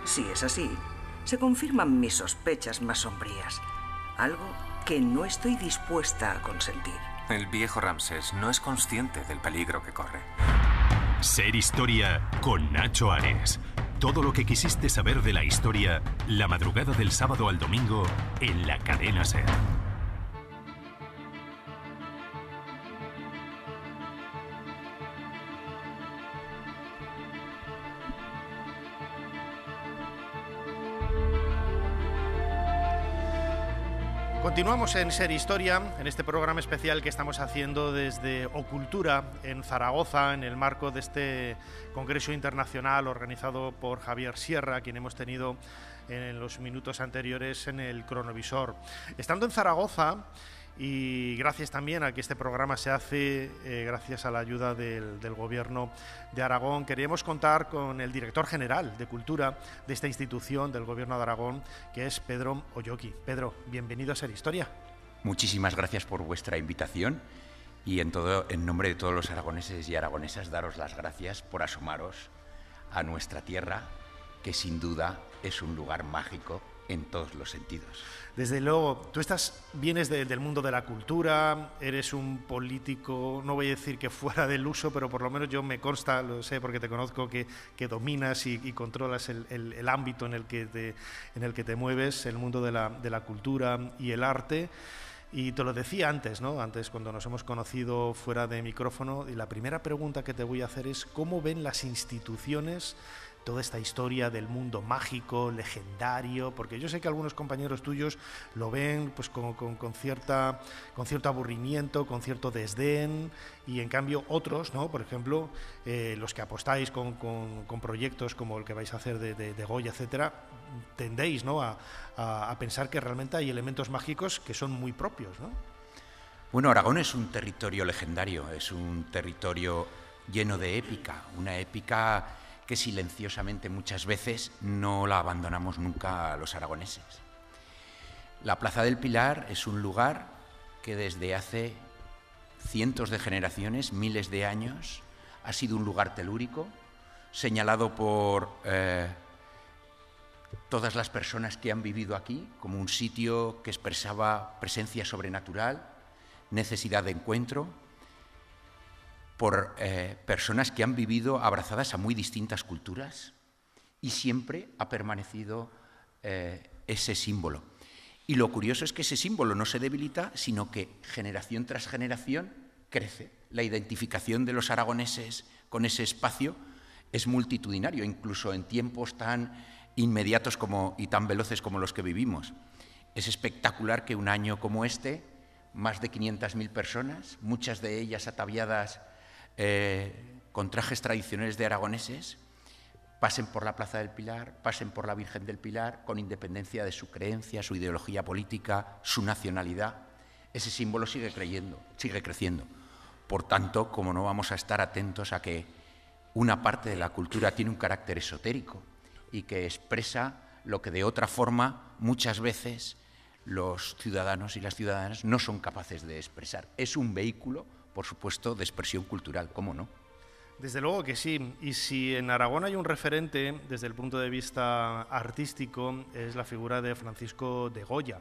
Si es así, se confirman mis sospechas más sombrías, algo que no estoy dispuesta a consentir. El viejo Ramsés no es consciente del peligro que corre. Ser Historia con Nacho Ares. Todo lo que quisiste saber de la historia, la madrugada del sábado al domingo en la cadena SER. Continuamos en Ser Historia, en este programa especial que estamos haciendo desde Ocultura en Zaragoza, en el marco de este congreso internacional organizado por Javier Sierra, quien hemos tenido en los minutos anteriores en el cronovisor. Estando en Zaragoza, y gracias también a que este programa se hace gracias a la ayuda del Gobierno de Aragón, queríamos contar con el director general de Cultura de esta institución del Gobierno de Aragón, que es Pedro Oyoki. Pedro, bienvenido a Ser Historia. Muchísimas gracias por vuestra invitación y en nombre de todos los aragoneses y aragonesas daros las gracias por asomaros a nuestra tierra, que sin duda es un lugar mágico en todos los sentidos. Desde luego, tú vienes del mundo de la cultura, eres un político, no voy a decir que fuera del uso, pero por lo menos yo me consta, lo sé porque te conozco, que dominas y controlas el ámbito en el que te mueves, el mundo de la cultura y el arte. Y te lo decía antes, ¿no? Antes, cuando nos hemos conocido fuera de micrófono, y la primera pregunta que te voy a hacer es ¿cómo ven las instituciones toda esta historia del mundo mágico, legendario? Porque yo sé que algunos compañeros tuyos lo ven pues con cierto aburrimiento, con cierto desdén, y en cambio otros, ¿no? Por ejemplo, los que apostáis con proyectos como el que vais a hacer de Goya, etcétera, tendéis, ¿no? a pensar que realmente hay elementos mágicos que son muy propios, ¿no? Bueno, Aragón es un territorio legendario, es un territorio lleno de épica, una épica que silenciosamente muchas veces no la abandonamos nunca a los aragoneses. La Plaza del Pilar es un lugar que desde hace cientos de generaciones, miles de años, ha sido un lugar telúrico, señalado por todas las personas que han vivido aquí como un sitio que expresaba presencia sobrenatural, necesidad de encuentro, por personas que han vivido abrazadas a muy distintas culturas, y siempre ha permanecido ese símbolo. Y lo curioso es que ese símbolo no se debilita, sino que generación tras generación crece. La identificación de los aragoneses con ese espacio es multitudinario, incluso en tiempos tan inmediatos y tan veloces como los que vivimos. Es espectacular que un año como este, más de 500.000 personas, muchas de ellas ataviadas con trajes tradicionales de aragoneses, pasen por la Plaza del Pilar, pasen por la Virgen del Pilar, con independencia de su creencia, su ideología política, su nacionalidad. Ese símbolo sigue creciendo. Por tanto, como no vamos a estar atentos a que una parte de la cultura tiene un carácter esotérico y que expresa lo que de otra forma muchas veces los ciudadanos y las ciudadanas no son capaces de expresar. Es un vehículo, por supuesto, de expresión cultural, ¿cómo no? Desde luego que sí, y si en Aragón hay un referente desde el punto de vista artístico, es la figura de Francisco de Goya.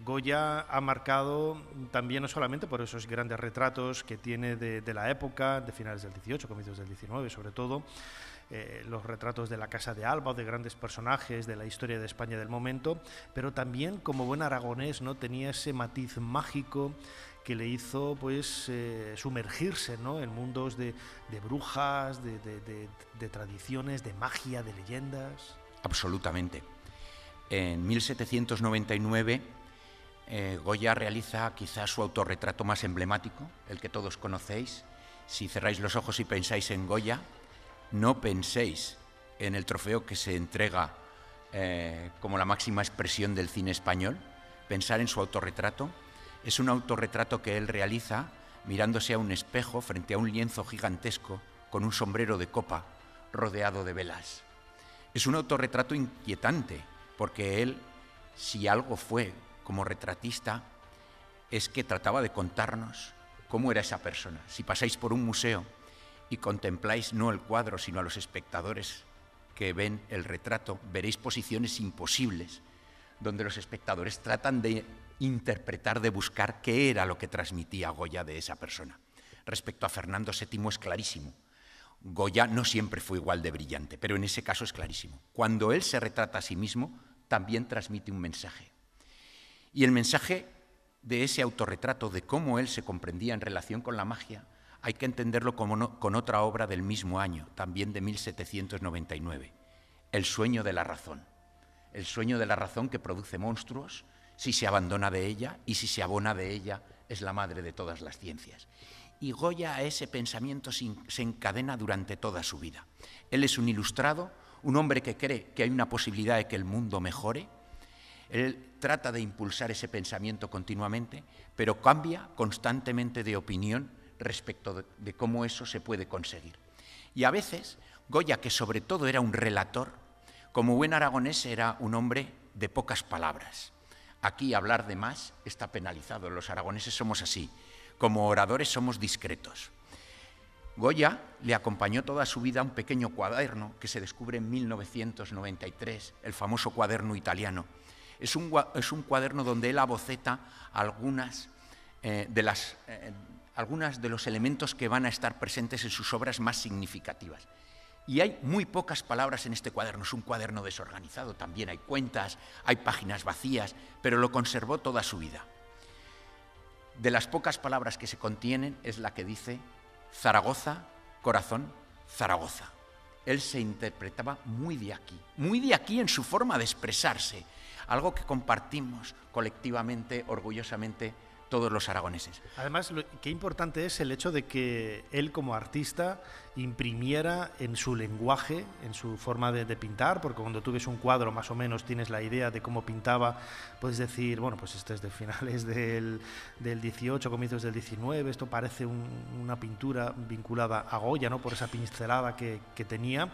Goya ha marcado también, no solamente por esos grandes retratos que tiene de la época, de finales del 18, comienzos del 19 sobre todo, los retratos de la Casa de Alba o de grandes personajes de la historia de España del momento, pero también como buen aragonés, ¿no? Tenía ese matiz mágico que le hizo pues sumergirse, ¿no? En mundos de brujas, de tradiciones, de magia, de leyendas. Absolutamente. En 1799 Goya realiza quizás su autorretrato más emblemático, el que todos conocéis. Si cerráis los ojos y pensáis en Goya, no penséis en el trofeo que se entrega como la máxima expresión del cine español. Pensar en su autorretrato. Es un autorretrato que él realiza mirándose a un espejo frente a un lienzo gigantesco con un sombrero de copa rodeado de velas. Es un autorretrato inquietante porque él, si algo fue como retratista, es que trataba de contarnos cómo era esa persona. Si pasáis por un museo y contempláis no el cuadro, sino a los espectadores que ven el retrato, veréis posiciones imposibles, donde los espectadores tratan de interpretar, de buscar qué era lo que transmitía Goya de esa persona. Respecto a Fernando VII es clarísimo. Goya no siempre fue igual de brillante, pero en ese caso es clarísimo. Cuando él se retrata a sí mismo, también transmite un mensaje. Y el mensaje de ese autorretrato, de cómo él se comprendía en relación con la magia, hay que entenderlo con otra obra del mismo año, también de 1799, El sueño de la razón. El sueño de la razón que produce monstruos si se abandona de ella, y si se abona de ella es la madre de todas las ciencias. Y Goya a ese pensamiento se encadena durante toda su vida. Él es un ilustrado, un hombre que cree que hay una posibilidad de que el mundo mejore. Él trata de impulsar ese pensamiento continuamente, pero cambia constantemente de opinión respecto de cómo eso se puede conseguir. Y a veces, Goya, que sobre todo era un relator, como buen aragonés era un hombre de pocas palabras. Aquí hablar de más está penalizado, los aragoneses somos así, como oradores somos discretos. Goya le acompañó toda su vida un pequeño cuaderno que se descubre en 1993, el famoso cuaderno italiano. Es un cuaderno donde él aboceta algunas de los elementos que van a estar presentes en sus obras más significativas. Y hay muy pocas palabras en este cuaderno, es un cuaderno desorganizado, también hay cuentas, hay páginas vacías, pero lo conservó toda su vida. De las pocas palabras que se contienen es la que dice Zaragoza, corazón, Zaragoza. Él se interpretaba muy de aquí en su forma de expresarse, algo que compartimos colectivamente, orgullosamente, todos los aragoneses. Además, qué importante es el hecho de que él como artista imprimiera en su lenguaje, en su forma de pintar, porque cuando tú ves un cuadro más o menos tienes la idea de cómo pintaba, puedes decir, bueno, pues este es de finales del 18, comienzos del 19, esto parece una pintura vinculada a Goya, ¿no?, por esa pincelada que tenía.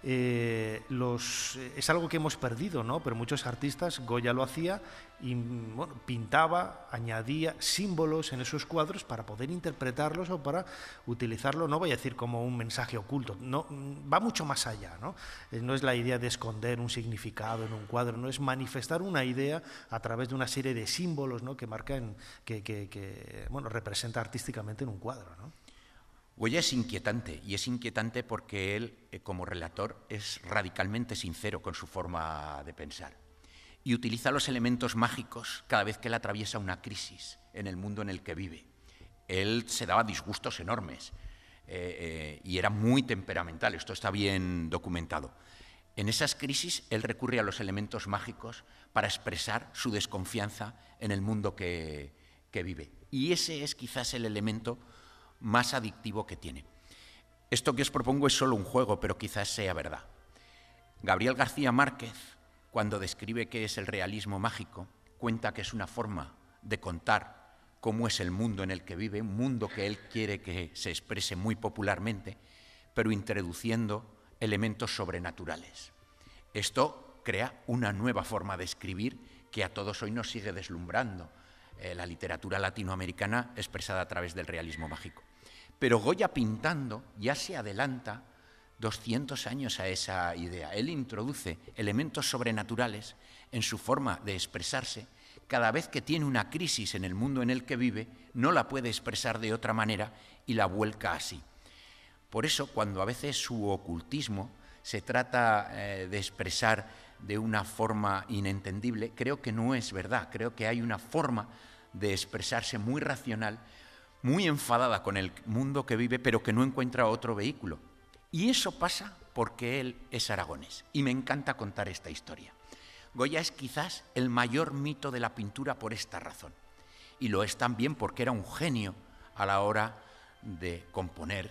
Es algo que hemos perdido, ¿no? Pero muchos artistas, Goya lo hacía y bueno, pintaba, añadía símbolos en esos cuadros para poder interpretarlos o para utilizarlo, no voy a decir como un mensaje oculto, no, va mucho más allá, ¿no? No es la idea de esconder un significado en un cuadro, no es manifestar una idea a través de una serie de símbolos, ¿no?, que marcan, que bueno, representa artísticamente en un cuadro, ¿no? Goya es inquietante, y es inquietante porque él, como relator, es radicalmente sincero con su forma de pensar y utiliza los elementos mágicos cada vez que él atraviesa una crisis en el mundo en el que vive. Él se daba disgustos enormes y era muy temperamental, esto está bien documentado. En esas crisis él recurre a los elementos mágicos para expresar su desconfianza en el mundo que vive. Y ese es quizás el elemento más adictivo que tiene. Esto que os propongo es solo un juego, pero quizás sea verdad. Gabriel García Márquez, cuando describe qué es el realismo mágico, cuenta que es una forma de contar cómo es el mundo en el que vive, un mundo que él quiere que se exprese muy popularmente, pero introduciendo elementos sobrenaturales. Esto crea una nueva forma de escribir que a todos hoy nos sigue deslumbrando, la literatura latinoamericana expresada a través del realismo mágico. Pero Goya pintando ya se adelanta 200 años a esa idea. Él introduce elementos sobrenaturales en su forma de expresarse. Cada vez que tiene una crisis en el mundo en el que vive, no la puede expresar de otra manera y la vuelca así. Por eso, cuando a veces su ocultismo se trata de expresar de una forma inentendible, creo que no es verdad. Creo que hay una forma de expresarse muy racional, muy enfadada con el mundo que vive, pero que no encuentra otro vehículo. Y eso pasa porque él es aragonés. Y me encanta contar esta historia. Goya es quizás el mayor mito de la pintura por esta razón. Y lo es también porque era un genio a la hora de componer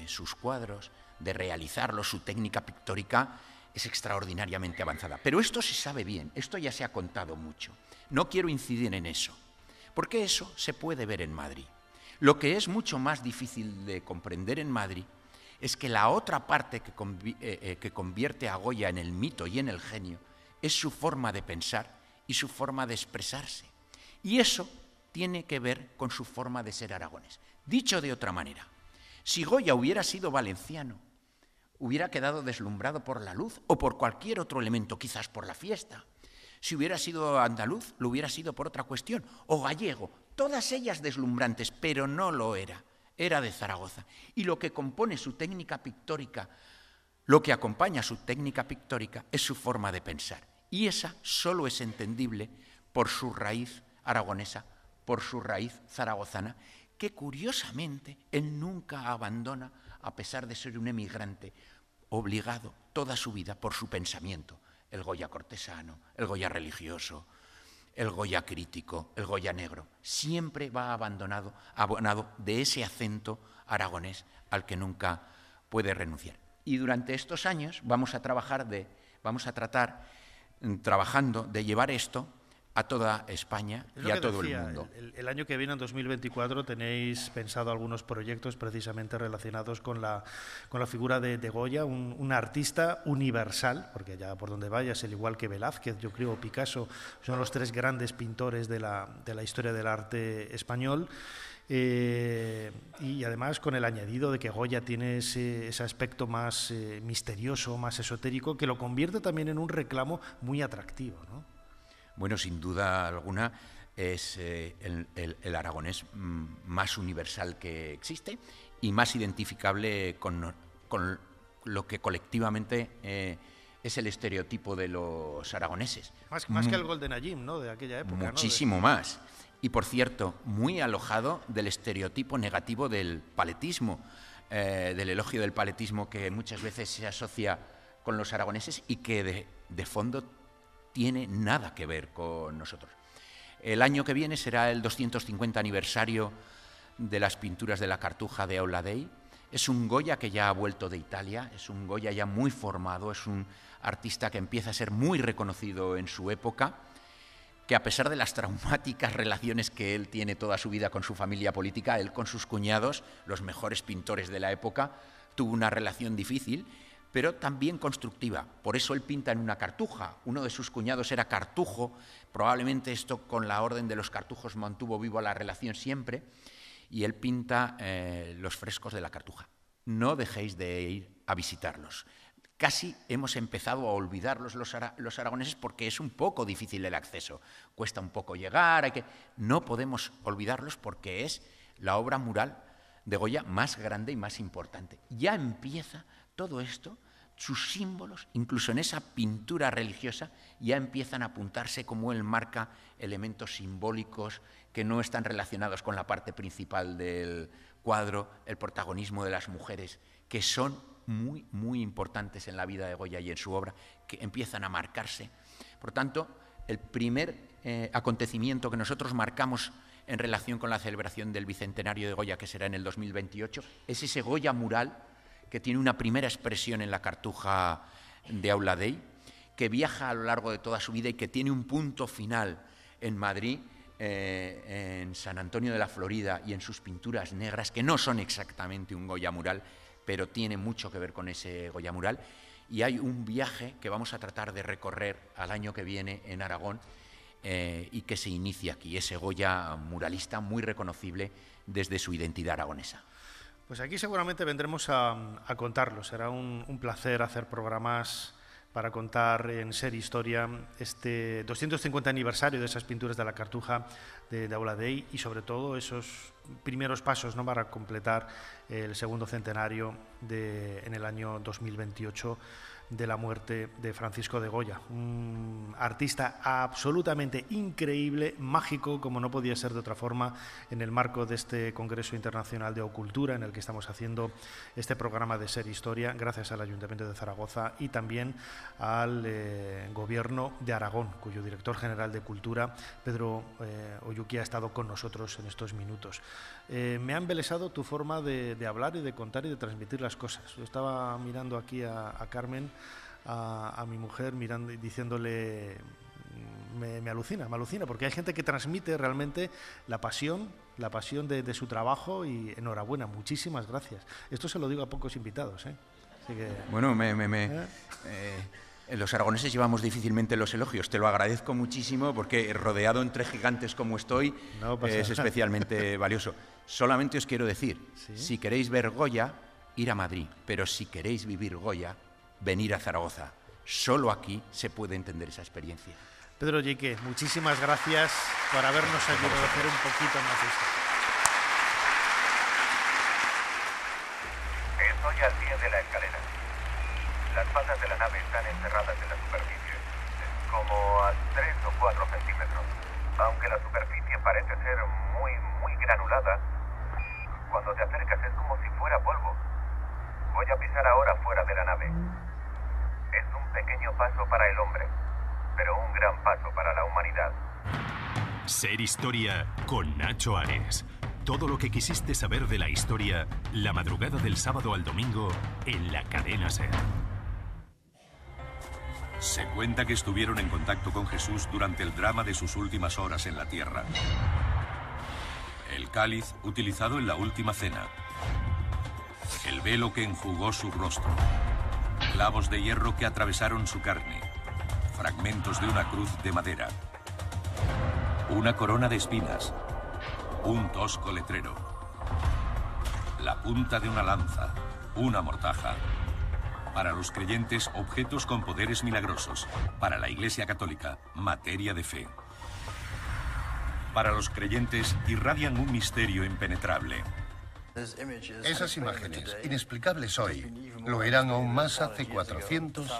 sus cuadros, de realizarlos. Su técnica pictórica es extraordinariamente avanzada. Pero esto se sabe bien, esto ya se ha contado mucho. No quiero incidir en eso, porque eso se puede ver en Madrid. Lo que es mucho más difícil de comprender en Madrid es que la otra parte que convierte a Goya en el mito y en el genio es su forma de pensar y su forma de expresarse. Y eso tiene que ver con su forma de ser aragonés. Dicho de otra manera, si Goya hubiera sido valenciano, hubiera quedado deslumbrado por la luz o por cualquier otro elemento, quizás por la fiesta. Si hubiera sido andaluz, lo hubiera sido por otra cuestión, o gallego, todas ellas deslumbrantes, pero no lo era, era de Zaragoza. Y lo que compone su técnica pictórica, lo que acompaña su técnica pictórica es su forma de pensar. Y esa solo es entendible por su raíz aragonesa, por su raíz zaragozana, que curiosamente él nunca abandona a pesar de ser un emigrante, obligado toda su vida por su pensamiento. El Goya cortesano, el Goya religioso, el Goya crítico, el Goya negro, siempre va abonado de ese acento aragonés al que nunca puede renunciar. Y durante estos años vamos a tratar trabajando de llevar esto a toda España y a todo el mundo. El año que viene, en 2024, tenéis pensado algunos proyectos precisamente relacionados con la figura de Goya, un artista universal, porque allá por donde vayas, al igual que Velázquez, yo creo, Picasso, son los tres grandes pintores de la historia del arte español. Y además con el añadido de que Goya tiene ese aspecto más misterioso, más esotérico, que lo convierte también en un reclamo muy atractivo, ¿no? Bueno, sin duda alguna es el aragonés más universal que existe y más identificable con lo que colectivamente es el estereotipo de los aragoneses. Más que el Golden Agim, ¿no?, de aquella época. Muchísimo más. Y, por cierto, muy alojado del estereotipo negativo del paletismo, del elogio del paletismo que muchas veces se asocia con los aragoneses y que de fondo tiene nada que ver con nosotros. El año que viene será el 250 aniversario de las pinturas de la Cartuja de Auladei. Es un Goya que ya ha vuelto de Italia, es un Goya ya muy formado, es un artista que empieza a ser muy reconocido en su época, que a pesar de las traumáticas relaciones que él tiene toda su vida con su familia política, él con sus cuñados, los mejores pintores de la época, tuvo una relación difícil, pero también constructiva. Por eso él pinta en una cartuja. Uno de sus cuñados era cartujo, probablemente esto con la orden de los cartujos mantuvo viva la relación siempre, y él pinta los frescos de la Cartuja. No dejéis de ir a visitarlos. Casi hemos empezado a olvidarlos los aragoneses porque es un poco difícil el acceso. Cuesta un poco llegar, no podemos olvidarlos porque es la obra mural de Goya más grande y más importante. Ya empieza todo esto, sus símbolos, incluso en esa pintura religiosa, ya empiezan a apuntarse como él marca elementos simbólicos que no están relacionados con la parte principal del cuadro, el protagonismo de las mujeres, que son muy, muy importantes en la vida de Goya y en su obra, que empiezan a marcarse. Por tanto, el primer acontecimiento que nosotros marcamos en relación con la celebración del Bicentenario de Goya, que será en el 2028, es ese Goya mural que tiene una primera expresión en la Cartuja de Auladei, que viaja a lo largo de toda su vida y que tiene un punto final en Madrid, en San Antonio de la Florida y en sus pinturas negras, que no son exactamente un Goya mural, pero tiene mucho que ver con ese Goya mural. Y hay un viaje que vamos a tratar de recorrer al año que viene en Aragón y que se inicia aquí, ese Goya muralista muy reconocible desde su identidad aragonesa. Pues aquí seguramente vendremos a contarlo. Será un placer hacer programas para contar en Ser Historia este 250 aniversario de esas pinturas de la Cartuja de Auladei y sobre todo esos primeros pasos, ¿no?, para completar el segundo centenario en el año 2028 de la muerte de Francisco de Goya, un artista absolutamente increíble, mágico, como no podía ser de otra forma, en el marco de este Congreso Internacional de Ocultura en el que estamos haciendo este programa de Ser Historia, gracias al Ayuntamiento de Zaragoza y también al Gobierno de Aragón, cuyo director general de Cultura, Pedro Oyuki, ha estado con nosotros en estos minutos. Me ha embelesado tu forma de hablar y de contar y de transmitir las cosas. Yo estaba mirando aquí a Carmen, a mi mujer, mirando y diciéndole, me alucina, porque hay gente que transmite realmente la pasión de su trabajo y enhorabuena, muchísimas gracias. Esto se lo digo a pocos invitados, ¿eh? Así que, bueno, Los aragoneses llevamos difícilmente los elogios. Te lo agradezco muchísimo porque rodeado entre gigantes como estoy es especialmente valioso. Solamente os quiero decir, si queréis ver Goya, ir a Madrid, pero si queréis vivir Goya, venir a Zaragoza. Solo aquí se puede entender esa experiencia. Pedro Lleque, muchísimas gracias por habernos ayudado a hacer un poquito más de esto. Estoy al pie de la escalera. Las patas de la nave están enterradas en la superficie, como a 3 o 4 centímetros. Aunque la superficie parece ser muy granulada, cuando te acercas es como si fuera polvo. Voy a pisar ahora fuera de la nave. Es un pequeño paso para el hombre, pero un gran paso para la humanidad. Ser Historia con Nacho Ares. Todo lo que quisiste saber de la historia, la madrugada del sábado al domingo en la cadena SER. Se cuenta que estuvieron en contacto con Jesús durante el drama de sus últimas horas en la tierra. El cáliz utilizado en la última cena. El velo que enjugó su rostro. Clavos de hierro que atravesaron su carne. Fragmentos de una cruz de madera. Una corona de espinas. Un tosco letrero. La punta de una lanza. Una mortaja. Para los creyentes, objetos con poderes milagrosos. Para la Iglesia Católica, materia de fe. Para los creyentes, irradian un misterio impenetrable. Esas imágenes, inexplicables hoy, lo eran aún más hace 400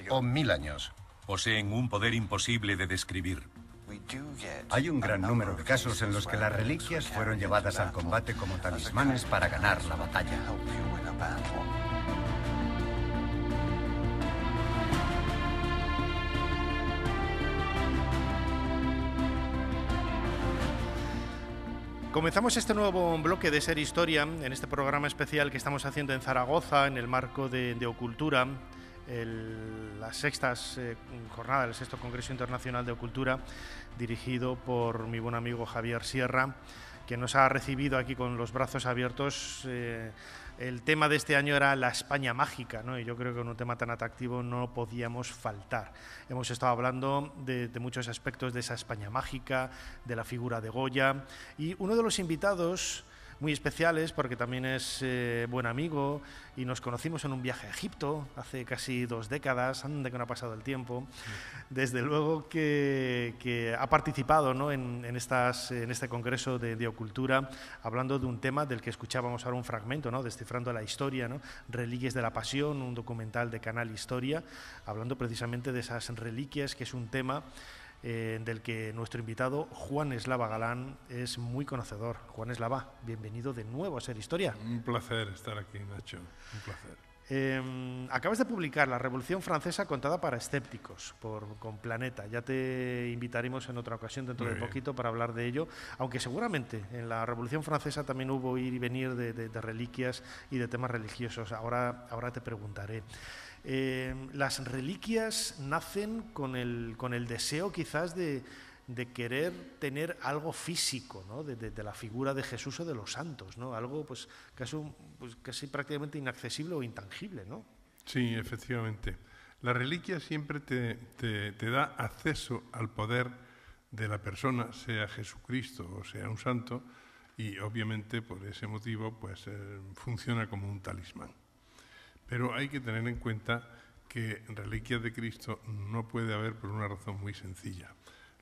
o 1000 años. Poseen un poder imposible de describir. Hay un gran número de casos en los que las reliquias fueron llevadas al combate como talismanes para ganar la batalla. Comenzamos este nuevo bloque de Ser Historia en este programa especial que estamos haciendo en Zaragoza en el marco de Ocultura, las sextas jornadas, el sexto Congreso Internacional de Ocultura, dirigido por mi buen amigo Javier Sierra, que nos ha recibido aquí con los brazos abiertos. El tema de este año era la España mágica, ¿no? Y yo creo que en un tema tan atractivo no podíamos faltar. Hemos estado hablando de muchos aspectos de esa España mágica, de la figura de Goya, y uno de los invitados muy especiales, porque también es buen amigo y nos conocimos en un viaje a Egipto hace casi 2 décadas, anda que no ha pasado el tiempo. Desde luego que ha participado, ¿no?, en este congreso de Ocultura, hablando de un tema del que escuchábamos ahora un fragmento, ¿no?, Descifrando la historia, ¿no?, Reliquias de la Pasión, un documental de Canal Historia, hablando precisamente de esas reliquias, que es un tema del que nuestro invitado Juan Eslava Galán es muy conocedor. Juan Eslava, bienvenido de nuevo a Ser Historia. Un placer estar aquí, Nacho, un placer. Acabas de publicar La Revolución Francesa contada para escépticos con Planeta. Ya te invitaremos en otra ocasión dentro de poquito para hablar de ello, aunque seguramente en la Revolución Francesa también hubo ir y venir de reliquias y de temas religiosos. Ahora te preguntaré. Las reliquias nacen con el deseo quizás de querer tener algo físico, ¿no?, de la figura de Jesús o de los santos, ¿no?, algo pues casi prácticamente inaccesible o intangible, ¿no? Sí, efectivamente. La reliquia siempre te da acceso al poder de la persona, sea Jesucristo o sea un santo, y obviamente por ese motivo pues funciona como un talismán. Pero hay que tener en cuenta que reliquias de Cristo no puede haber por una razón muy sencilla.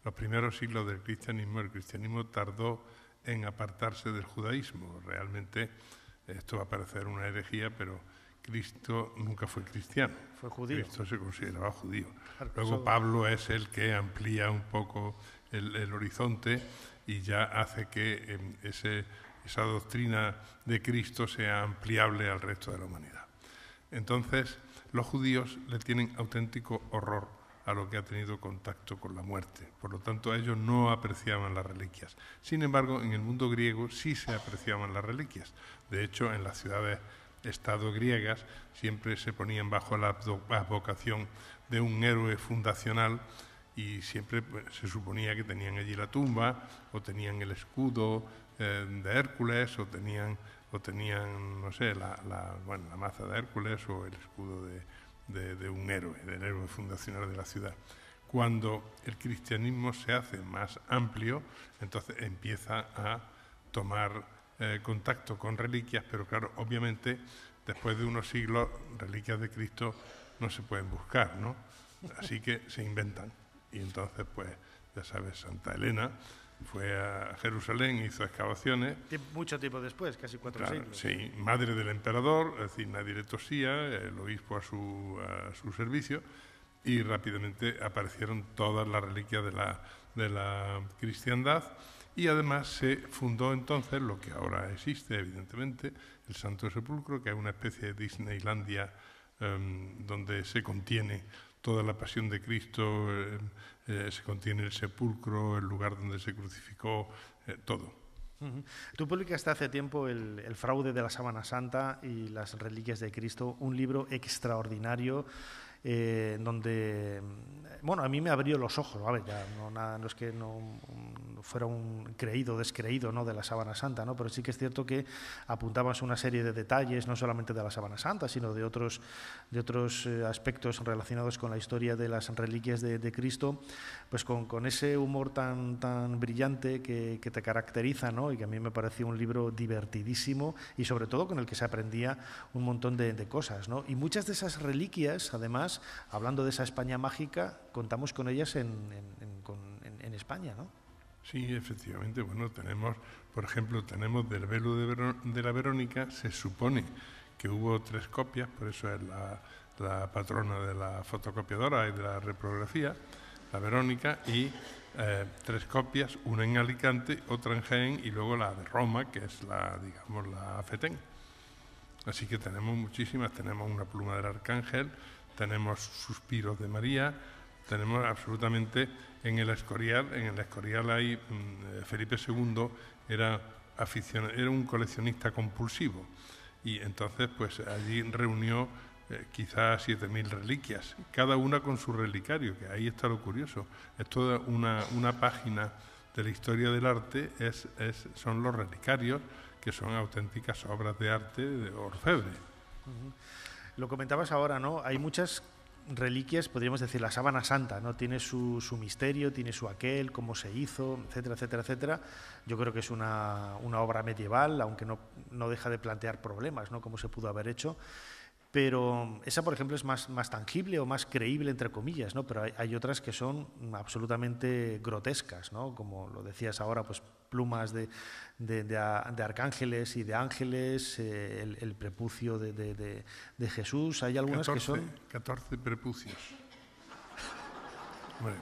Los primeros siglos del cristianismo, el cristianismo tardó en apartarse del judaísmo. Realmente esto va a parecer una herejía, pero Cristo nunca fue cristiano. Fue judío. Cristo se consideraba judío. Claro, luego Pablo es el que amplía un poco el horizonte y ya hace que esa doctrina de Cristo sea ampliable al resto de la humanidad. Entonces, los judíos le tienen auténtico horror a lo que ha tenido contacto con la muerte. Por lo tanto, ellos no apreciaban las reliquias. Sin embargo, en el mundo griego sí se apreciaban las reliquias. De hecho, en las ciudades-estado griegas siempre se ponían bajo la advocación de un héroe fundacional y siempre se suponía que tenían allí la tumba o tenían el escudo de Hércules o tenían, no sé, la maza de Hércules o el escudo de un héroe, del héroe fundacional de la ciudad. Cuando el cristianismo se hace más amplio, entonces empieza a tomar contacto con reliquias, pero claro, obviamente, después de unos siglos, reliquias de Cristo no se pueden buscar, ¿no? Así que se inventan. Y entonces, pues, ya sabes, Santa Elena fue a Jerusalén, hizo excavaciones. Mucho tiempo después, casi 4 siglos. Sí, madre del emperador, es decir, nadie le tosía, el obispo a su servicio, y rápidamente aparecieron todas las reliquias de la cristiandad, y además se fundó entonces lo que ahora existe, evidentemente, el Santo Sepulcro, que es una especie de Disneylandia donde se contiene toda la pasión de Cristo, se contiene el sepulcro, el lugar donde se crucificó, todo. Tú publicaste hace tiempo el fraude de la Sábana Santa y las reliquias de Cristo, un libro extraordinario donde, bueno, a mí me abrió los ojos, ¿vale? Ya no es que no fuera un creído o descreído, ¿no?, de la Sábana Santa, ¿no? Pero sí que es cierto que apuntabas una serie de detalles, no solamente de la Sábana Santa, sino de otros aspectos relacionados con la historia de las reliquias de Cristo, pues con ese humor tan brillante que te caracteriza, ¿no? Y que a mí me pareció un libro divertidísimo y sobre todo con el que se aprendía un montón de cosas, ¿no? Y muchas de esas reliquias, además, hablando de esa España mágica, contamos con ellas en España, ¿no? Sí, efectivamente. Bueno, tenemos, por ejemplo, del velo de la Verónica, se supone que hubo 3 copias, por eso es la patrona de la fotocopiadora y de la reprografía, la Verónica, y 3 copias, una en Alicante, otra en Jaén y luego la de Roma, que es la Fetén. Así que tenemos muchísimas, tenemos una pluma del Arcángel, tenemos suspiros de María, tenemos absolutamente en el Escorial hay Felipe II era un coleccionista compulsivo y entonces pues allí reunió quizás 7.000 reliquias, cada una con su relicario, que ahí está lo curioso. Es toda una página de la historia del arte, son los relicarios, que son auténticas obras de arte de orfebre. Lo comentabas ahora, ¿no? Hay muchas reliquias, podríamos decir, la Sábana Santa, ¿no? Tiene su misterio, tiene su aquel, cómo se hizo, etcétera, etcétera, etcétera. Yo creo que es una obra medieval, aunque no deja de plantear problemas, ¿no?, cómo se pudo haber hecho. Pero esa, por ejemplo, es más tangible o más creíble, entre comillas, ¿no? Pero hay otras que son absolutamente grotescas, ¿no? Como lo decías ahora, pues plumas de arcángeles y de ángeles, el prepucio de Jesús. Hay algunas 14, que son... 14 prepucios. Bueno,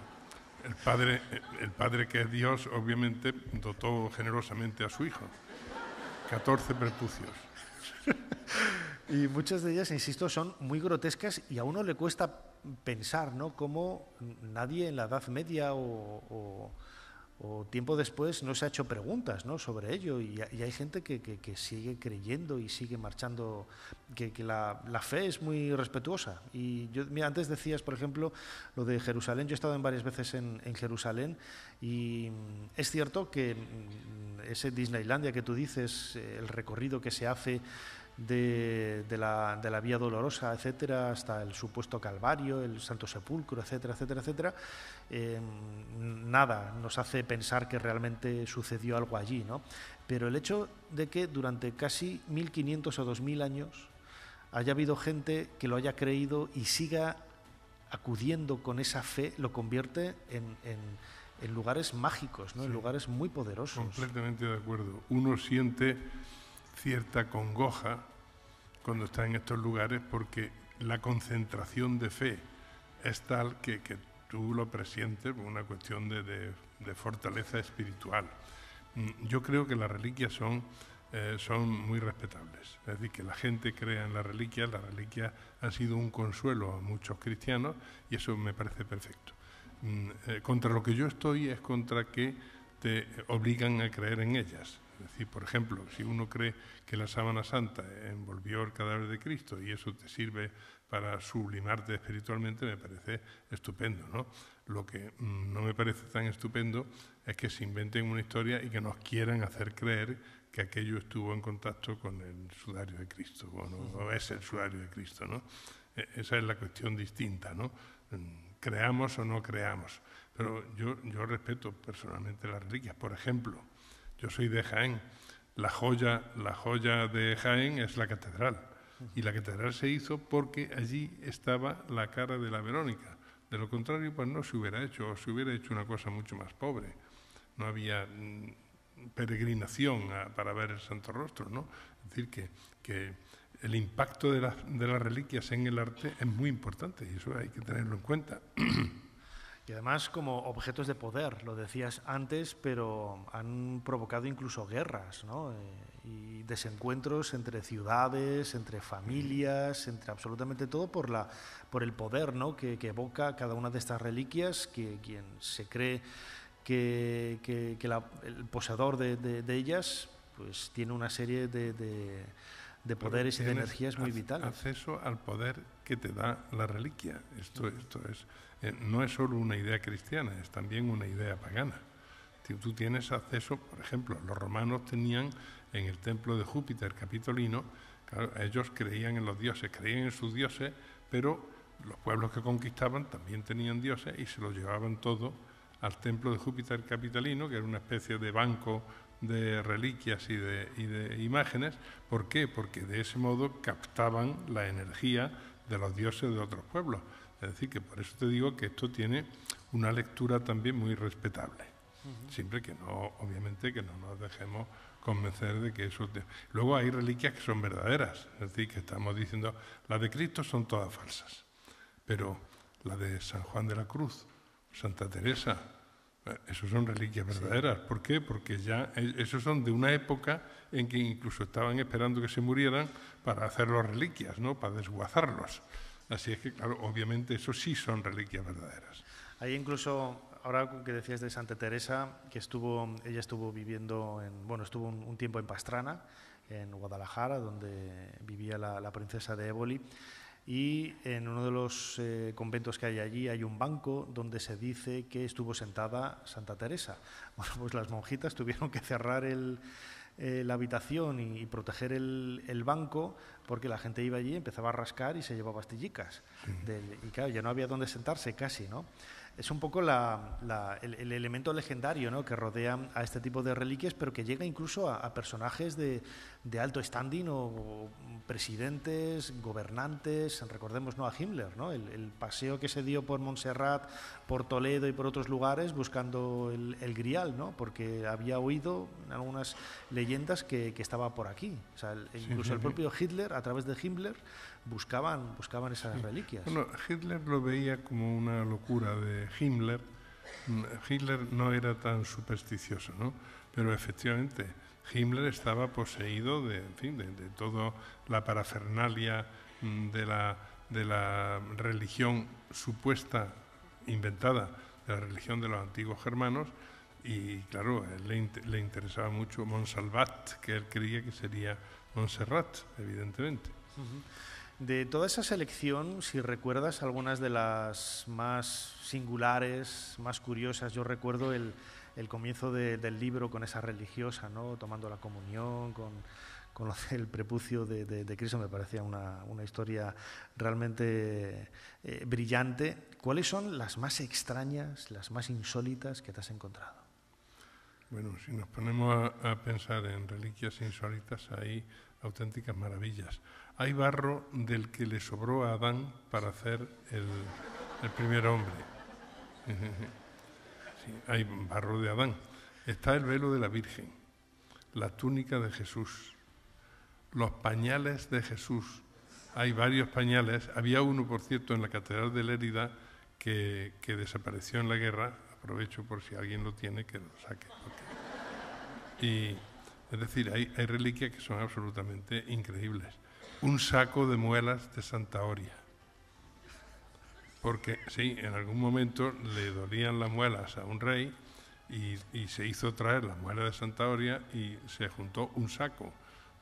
el padre que es Dios, obviamente, dotó generosamente a su hijo. 14 prepucios. Y muchas de ellas, insisto, son muy grotescas y a uno le cuesta pensar, ¿no?, cómo nadie en la Edad Media o tiempo después no se ha hecho preguntas, ¿no?, sobre ello y hay gente que sigue creyendo y sigue marchando, que la fe es muy respetuosa. Y yo, mira, antes decías, por ejemplo, lo de Jerusalén. Yo he estado varias veces en Jerusalén y es cierto que ese Disneylandia que tú dices, el recorrido que se hace de la Vía Dolorosa, etcétera, hasta el supuesto Calvario, el Santo Sepulcro, etcétera, etcétera, etcétera, nada nos hace pensar que realmente sucedió algo allí, ¿no? Pero el hecho de que durante casi 1500 o 2000 años haya habido gente que lo haya creído y siga acudiendo con esa fe, lo convierte en lugares mágicos, ¿no? Sí. En lugares muy poderosos. Completamente de acuerdo. Uno siente cierta congoja cuando está en estos lugares porque la concentración de fe es tal que tú lo presientes por una cuestión de fortaleza espiritual. Yo creo que las reliquias son muy respetables. Es decir, que la gente crea en las reliquias han sido un consuelo a muchos cristianos y eso me parece perfecto. Contra lo que yo estoy es contra que te obligan a creer en ellas. Es decir, por ejemplo, si uno cree que la Sábana Santa envolvió el cadáver de Cristo y eso te sirve para sublimarte espiritualmente, me parece estupendo, ¿no? Lo que no me parece tan estupendo es que se inventen una historia y que nos quieran hacer creer que aquello estuvo en contacto con el sudario de Cristo, o es el sudario de Cristo, ¿no? Esa es la cuestión distinta, ¿no? Creamos o no creamos. Pero yo respeto personalmente las reliquias. Por ejemplo, yo soy de Jaén. La joya de Jaén es la catedral. Y la catedral se hizo porque allí estaba la cara de la Verónica. De lo contrario, pues no se hubiera hecho, o se hubiera hecho una cosa mucho más pobre. No había peregrinación para ver el Santo Rostro, ¿no? Es decir, que el impacto de las reliquias en el arte es muy importante y eso hay que tenerlo en cuenta. Y además como objetos de poder, lo decías antes, pero han provocado incluso guerras, ¿no? Y desencuentros entre ciudades, entre familias, entre absolutamente todo por el poder, ¿no? que evoca cada una de estas reliquias, que quien se cree que el poseedor de ellas pues tiene una serie de poderes y de energías muy vitales. Acceso al poder que te da la reliquia. Esto es, no es solo una idea cristiana, es también una idea pagana. Tú tienes acceso, por ejemplo, los romanos tenían en el templo de Júpiter Capitolino, claro, ellos creían en los dioses, creían en sus dioses, pero los pueblos que conquistaban también tenían dioses y se los llevaban todo al templo de Júpiter Capitolino, que era una especie de banco de reliquias y de imágenes. ¿Por qué? Porque de ese modo captaban la energía de los dioses de otros pueblos. Es decir, que por eso te digo que esto tiene una lectura también muy respetable. Siempre que no, obviamente, que no nos dejemos convencer de que eso... Luego hay reliquias que son verdaderas. Es decir, que estamos diciendo, las de Cristo son todas falsas. Pero la de San Juan de la Cruz, Santa Teresa, esos son reliquias verdaderas. Sí. ¿Por qué? Porque ya esos son de una época en que incluso estaban esperando que se murieran para hacerlos reliquias, ¿no? Para desguazarlos. Así es que, claro, obviamente eso sí son reliquias verdaderas. Hay incluso, ahora que decías de Santa Teresa, que ella estuvo viviendo, estuvo un tiempo en Pastrana, en Guadalajara, donde vivía la princesa de Éboli. Y en uno de los conventos que hay allí hay un banco donde se dice que estuvo sentada Santa Teresa. Bueno, pues las monjitas tuvieron que cerrar la habitación y proteger el banco porque la gente iba allí, empezaba a rascar y se llevaba pastillicas. Y claro, ya no había dónde sentarse casi, ¿no? Es un poco el elemento legendario, ¿no?, que rodea a este tipo de reliquias, pero que llega incluso a personajes de alto standing o presidentes, gobernantes. Recordemos, ¿no?, a Himmler, ¿no? El paseo que se dio por Montserrat, por Toledo y por otros lugares buscando el Grial, ¿no?, porque había oído en algunas leyendas que estaba por aquí. O sea, incluso el propio Hitler, a través de Himmler, buscaban esas reliquias. Bueno, Hitler lo veía como una locura de Himmler. Hitler no era tan supersticioso, ¿no? Pero efectivamente Himmler estaba poseído de toda la parafernalia de la religión supuesta, inventada, de la religión de los antiguos germanos. Y claro, a él le interesaba mucho Montsalvat, que él creía que sería Montserrat, evidentemente. De toda esa selección, si recuerdas algunas de las más singulares, más curiosas, yo recuerdo el comienzo del libro con esa religiosa, ¿no?, tomando la comunión, con el prepucio de Cristo. Me parecía una historia realmente brillante. ¿Cuáles son las más extrañas, las más insólitas que te has encontrado? Bueno, si nos ponemos a pensar en reliquias insólitas, hay auténticas maravillas. Hay barro del que le sobró a Adán para hacer el primer hombre. Sí, hay barro de Adán. Está el velo de la Virgen, la túnica de Jesús, los pañales de Jesús. Hay varios pañales. Había uno, por cierto, en la Catedral de Lérida que desapareció en la guerra. Aprovecho por si alguien lo tiene, que lo saque. Y, es decir, hay reliquias que son absolutamente increíbles. Un saco de muelas de Santa Oria. Porque, sí, en algún momento le dolían las muelas a un rey y se hizo traer las muelas de Santa Oria y se juntó un saco.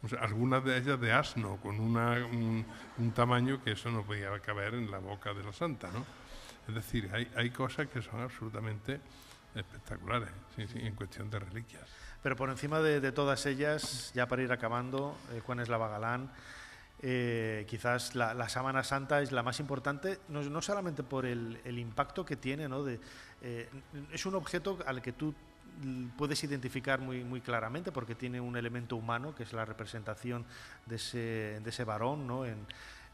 O sea, algunas de ellas de asno, con un tamaño que eso no podía caber en la boca de la santa, ¿no? Es decir, hay cosas que son absolutamente espectaculares, sí, en cuestión de reliquias. Pero por encima de todas ellas, ya para ir acabando, Juan Eslava Galán, quizás la sábana santa es la más importante, no solamente por el impacto que tiene, ¿no? Es un objeto al que tú puedes identificar muy claramente porque tiene un elemento humano, que es la representación de ese varón, ¿no?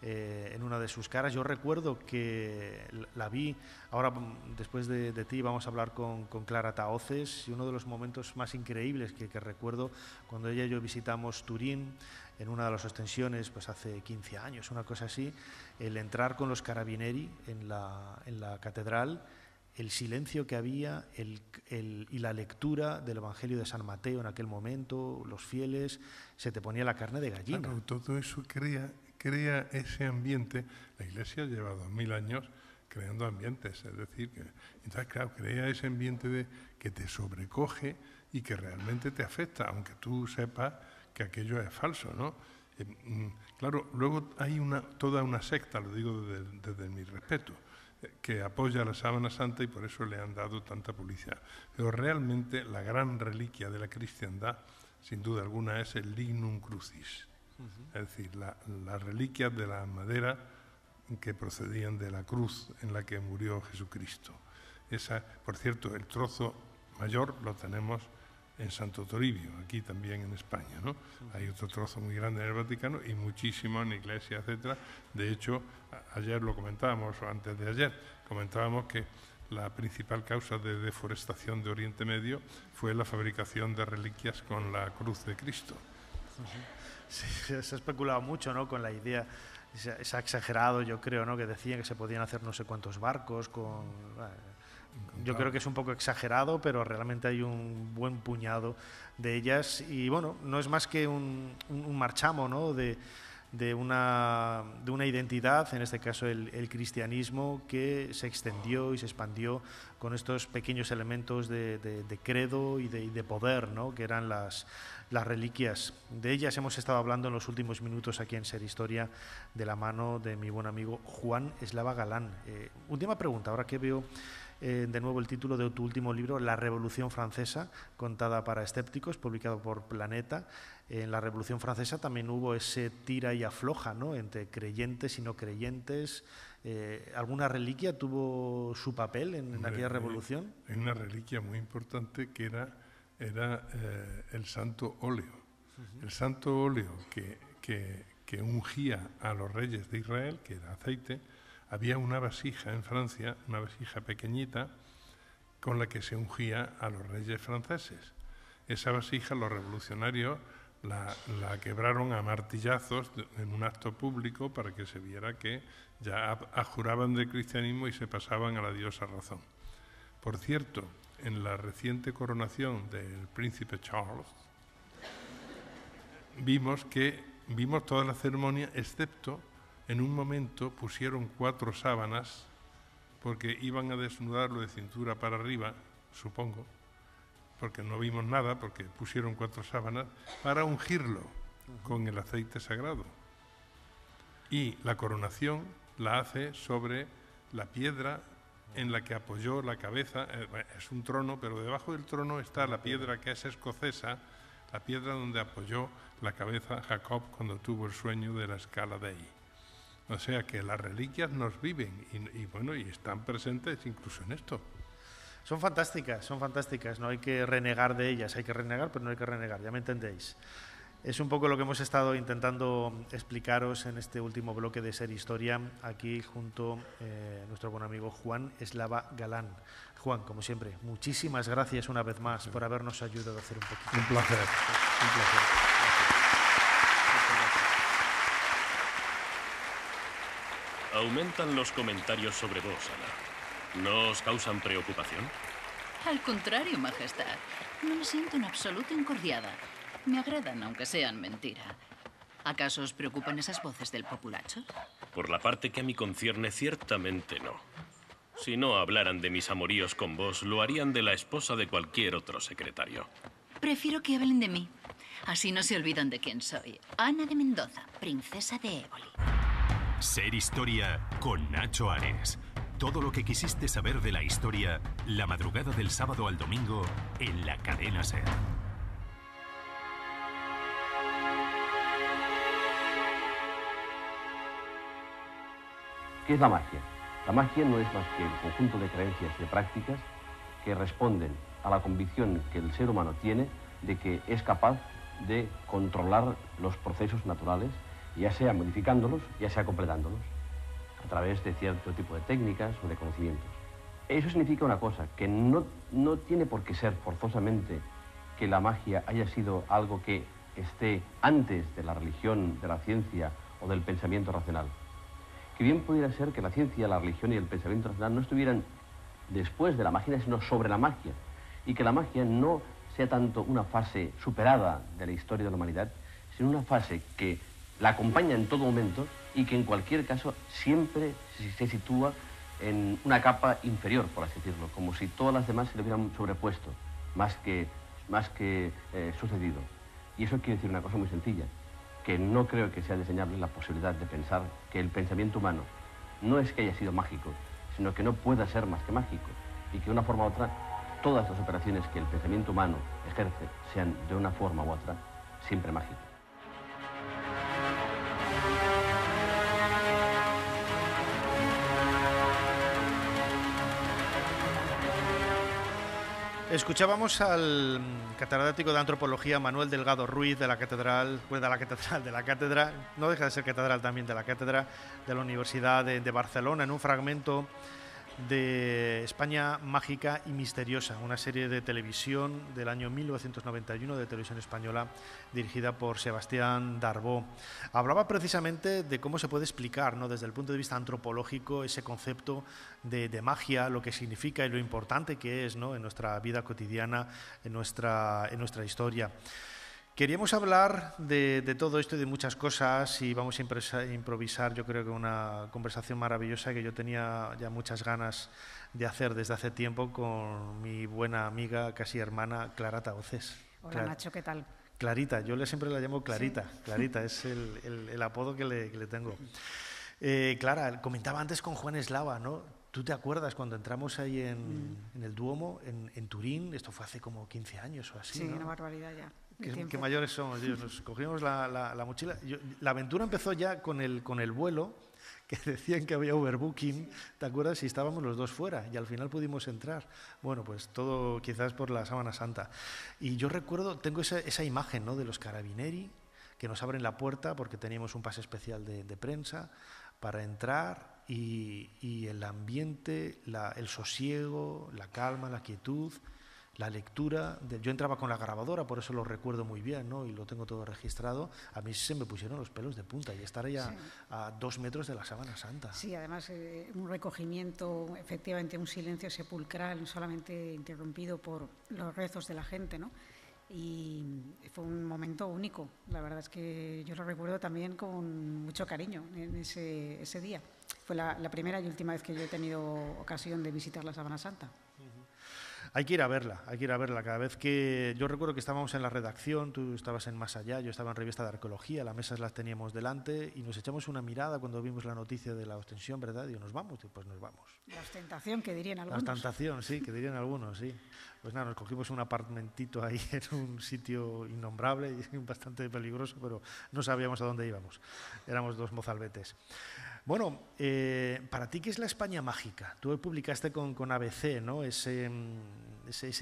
En una de sus caras. Yo recuerdo que la vi, ahora después de ti vamos a hablar con Clara Tahoces, y uno de los momentos más increíbles que recuerdo cuando ella y yo visitamos Turín en una de las ostensiones, pues hace 15 años, una cosa así, el entrar con los carabinieri en la catedral, el silencio que había y la lectura del Evangelio de San Mateo en aquel momento, los fieles, se te ponía la carne de gallina. Claro, todo eso crea ese ambiente. La Iglesia lleva 2000 años creando ambientes, es decir, entonces, claro, crea ese ambiente que te sobrecoge y que realmente te afecta, aunque tú sepas que aquello es falso, ¿no? Claro, luego hay toda una secta, lo digo desde mi respeto, que apoya la sábana santa y por eso le han dado tanta publicidad. Pero realmente la gran reliquia de la cristiandad, sin duda alguna, es el lignum crucis. Es decir, las reliquias de la madera que procedían de la cruz en la que murió Jesucristo. Por cierto, el trozo mayor lo tenemos en Santo Toribio, aquí también en España, ¿no? Hay otro trozo muy grande en el Vaticano y muchísimo en iglesias, etcétera. De hecho, ayer lo comentábamos, o antes de ayer, comentábamos que la principal causa de deforestación de Oriente Medio fue la fabricación de reliquias con la cruz de Cristo. Sí, se ha especulado mucho, ¿no? Con la idea, se ha exagerado, yo creo, ¿no? Que decían que se podían hacer no sé cuántos barcos con... Yo creo que es un poco exagerado, pero realmente hay un buen puñado de ellas. Y bueno, no es más que un marchamo, ¿no? de una identidad, en este caso el cristianismo, que se extendió y se expandió con estos pequeños elementos de credo y de poder, ¿no? Que eran las reliquias. De ellas hemos estado hablando en los últimos minutos aquí en Ser Historia, de la mano de mi buen amigo Juan Eslava Galán. Última pregunta, ahora que veo de nuevo el título de tu último libro, La Revolución Francesa, contada para escépticos, publicado por Planeta. En la Revolución Francesa también hubo ese tira y afloja, ¿no? Entre creyentes y no creyentes. ¿Alguna reliquia tuvo su papel en aquella revolución? Hay una reliquia muy importante que era el santo óleo. El santo óleo que ungía a los reyes de Israel, que era aceite. Había una vasija en Francia, una vasija pequeñita, con la que se ungía a los reyes franceses. Esa vasija los revolucionarios la quebraron a martillazos en un acto público para que se viera que ya abjuraban del cristianismo y se pasaban a la diosa razón. Por cierto, en la reciente coronación del príncipe Charles, vimos toda la ceremonia, excepto en un momento pusieron 4 sábanas porque iban a desnudarlo de cintura para arriba, supongo, porque no vimos nada, porque pusieron 4 sábanas para ungirlo con el aceite sagrado. Y la coronación la hace sobre la piedra en la que apoyó la cabeza. Es un trono, pero debajo del trono está la piedra que es escocesa, la piedra donde apoyó la cabeza Jacob cuando tuvo el sueño de la Scala Dei. O sea que las reliquias nos viven y están presentes incluso en esto. Son fantásticas, no hay que renegar de ellas, hay que renegar, pero no hay que renegar, ya me entendéis. Es un poco lo que hemos estado intentando explicaros en este último bloque de Ser Historia, aquí junto a nuestro buen amigo Juan Eslava Galán. Juan, como siempre, muchísimas gracias una vez más por habernos ayudado a hacer un poquito. Un placer. Un placer. Aumentan los comentarios sobre vos, Ana. ¿No os causan preocupación? Al contrario, Majestad. No me siento en absoluto encordiada. Me agradan, aunque sean mentira. ¿Acaso os preocupan esas voces del populacho? Por la parte que a mí concierne, ciertamente no. Si no hablaran de mis amoríos con vos, lo harían de la esposa de cualquier otro secretario. Prefiero que hablen de mí. Así no se olvidan de quién soy. Ana de Mendoza, princesa de Éboli. Ser Historia con Nacho Ares. Todo lo que quisiste saber de la historia, la madrugada del sábado al domingo en la cadena SER. ¿Qué es la magia? La magia no es más que el conjunto de creencias y de prácticas que responden a la convicción que el ser humano tiene de que es capaz de controlar los procesos naturales, ya sea modificándolos, ya sea completándolos, a través de cierto tipo de técnicas o de conocimientos. Eso significa una cosa, que no tiene por qué ser forzosamente que la magia haya sido algo que esté antes de la religión, de la ciencia o del pensamiento racional. Que bien pudiera ser que la ciencia, la religión y el pensamiento racional no estuvieran después de la magia, sino sobre la magia, y que la magia no sea tanto una fase superada de la historia de la humanidad, sino una fase que la acompaña en todo momento y que en cualquier caso siempre se sitúa en una capa inferior, por así decirlo, como si todas las demás se le hubieran sobrepuesto, más que sucedido. Y eso quiere decir una cosa muy sencilla, que no creo que sea diseñable la posibilidad de pensar que el pensamiento humano no es que haya sido mágico, sino que no pueda ser más que mágico, y que de una forma u otra todas las operaciones que el pensamiento humano ejerce sean de una forma u otra siempre mágicas. Escuchábamos al catedrático de Antropología Manuel Delgado Ruiz de la Cátedra, no deja de ser catedral también, de la Cátedra de la Universidad de Barcelona, en un fragmento de España Mágica y Misteriosa, una serie de televisión del año 1991 de televisión española dirigida por Sebastián Darbó. Hablaba precisamente de cómo se puede explicar, ¿no?, desde el punto de vista antropológico ese concepto de magia, lo que significa y lo importante que es, ¿no?, en nuestra vida cotidiana, en nuestra historia. Queríamos hablar de todo esto y de muchas cosas y vamos a improvisar, yo creo que una conversación maravillosa que yo tenía ya muchas ganas de hacer desde hace tiempo con mi buena amiga, casi hermana, Clara Tahoces. Hola Nacho, ¿qué tal? Clarita, yo siempre la llamo Clarita, sí. Clarita es el apodo que le tengo. Clara, comentaba antes con Juan Eslava, ¿no? ¿Tú te acuerdas cuando entramos ahí en el Duomo, en Turín? Esto fue hace como 15 años o así, sí, ¿no? una barbaridad ya. Qué mayores somos, Dios. Nos cogimos la mochila. La aventura empezó ya con el vuelo, que decían que había overbooking, ¿te acuerdas? Y estábamos los dos fuera y al final pudimos entrar. Bueno, pues todo quizás por la Sábana Santa. Y yo recuerdo, tengo esa imagen, ¿no?, de los carabinieri que nos abren la puerta porque teníamos un pase especial de prensa para entrar y el ambiente, el sosiego, la calma, la quietud, la lectura. Yo entraba con la grabadora, por eso lo recuerdo muy bien, ¿no?, y lo tengo todo registrado. A mí se me pusieron los pelos de punta y estar ya sí, a 2 metros de la Sábana Santa. Sí, además un recogimiento, efectivamente un silencio sepulcral, solamente interrumpido por los rezos de la gente, ¿no? Y fue un momento único. La verdad es que yo lo recuerdo también con mucho cariño en ese día. Fue la primera y última vez que yo he tenido ocasión de visitar la Sábana Santa. Hay que ir a verla, Cada vez que... Yo recuerdo que estábamos en la redacción, tú estabas en Más Allá, yo estaba en Revista de Arqueología, las mesas las teníamos delante y nos echamos una mirada cuando vimos la noticia de la ostensión, ¿verdad? Y nos vamos, y pues nos vamos. La ostentación, que dirían algunos. La ostentación, sí, que dirían algunos, sí. Pues nada, nos cogimos un apartamentito ahí en un sitio innombrable y bastante peligroso, pero no sabíamos a dónde íbamos. Éramos 2 mozalbetes. Bueno, para ti, ¿qué es la España mágica? Tú publicaste con ABC, ¿no?, ese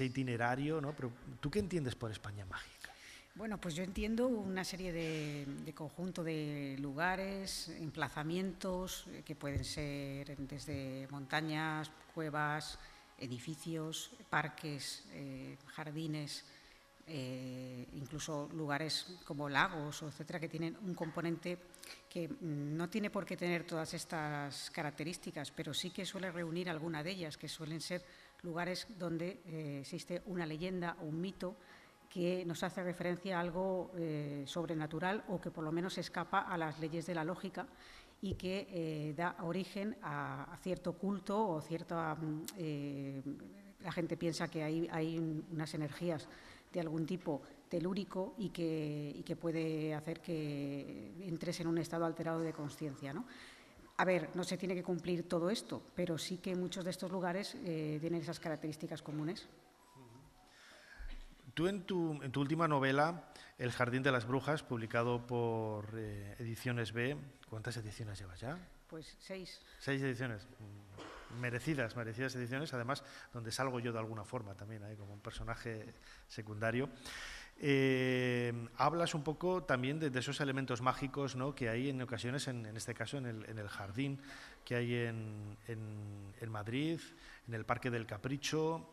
itinerario, ¿no? Pero ¿tú qué entiendes por España mágica? Bueno, pues yo entiendo una serie de conjunto de lugares, emplazamientos, que pueden ser desde montañas, cuevas, edificios, parques, jardines, incluso lugares como lagos, etcétera, que tienen un componente que no tiene por qué tener todas estas características, pero sí que suele reunir alguna de ellas, que suelen ser lugares donde existe una leyenda o un mito que nos hace referencia a algo sobrenatural o que por lo menos escapa a las leyes de la lógica y que da origen a cierto culto o cierta... la gente piensa que hay unas energías de algún tipo telúrico y que puede hacer que entres en un estado alterado de consciencia, ¿no? A ver, no se tiene que cumplir todo esto, pero sí que muchos de estos lugares tienen esas características comunes. Tú en tu última novela, El jardín de las brujas, publicado por Ediciones B, ¿cuántas ediciones llevas ya? Pues 6. 6 ediciones. Merecidas ediciones, además, donde salgo yo de alguna forma también, como un personaje secundario. Hablas un poco también de esos elementos mágicos, ¿no?, que hay en ocasiones, en este caso en el jardín que hay en Madrid, en el Parque del Capricho.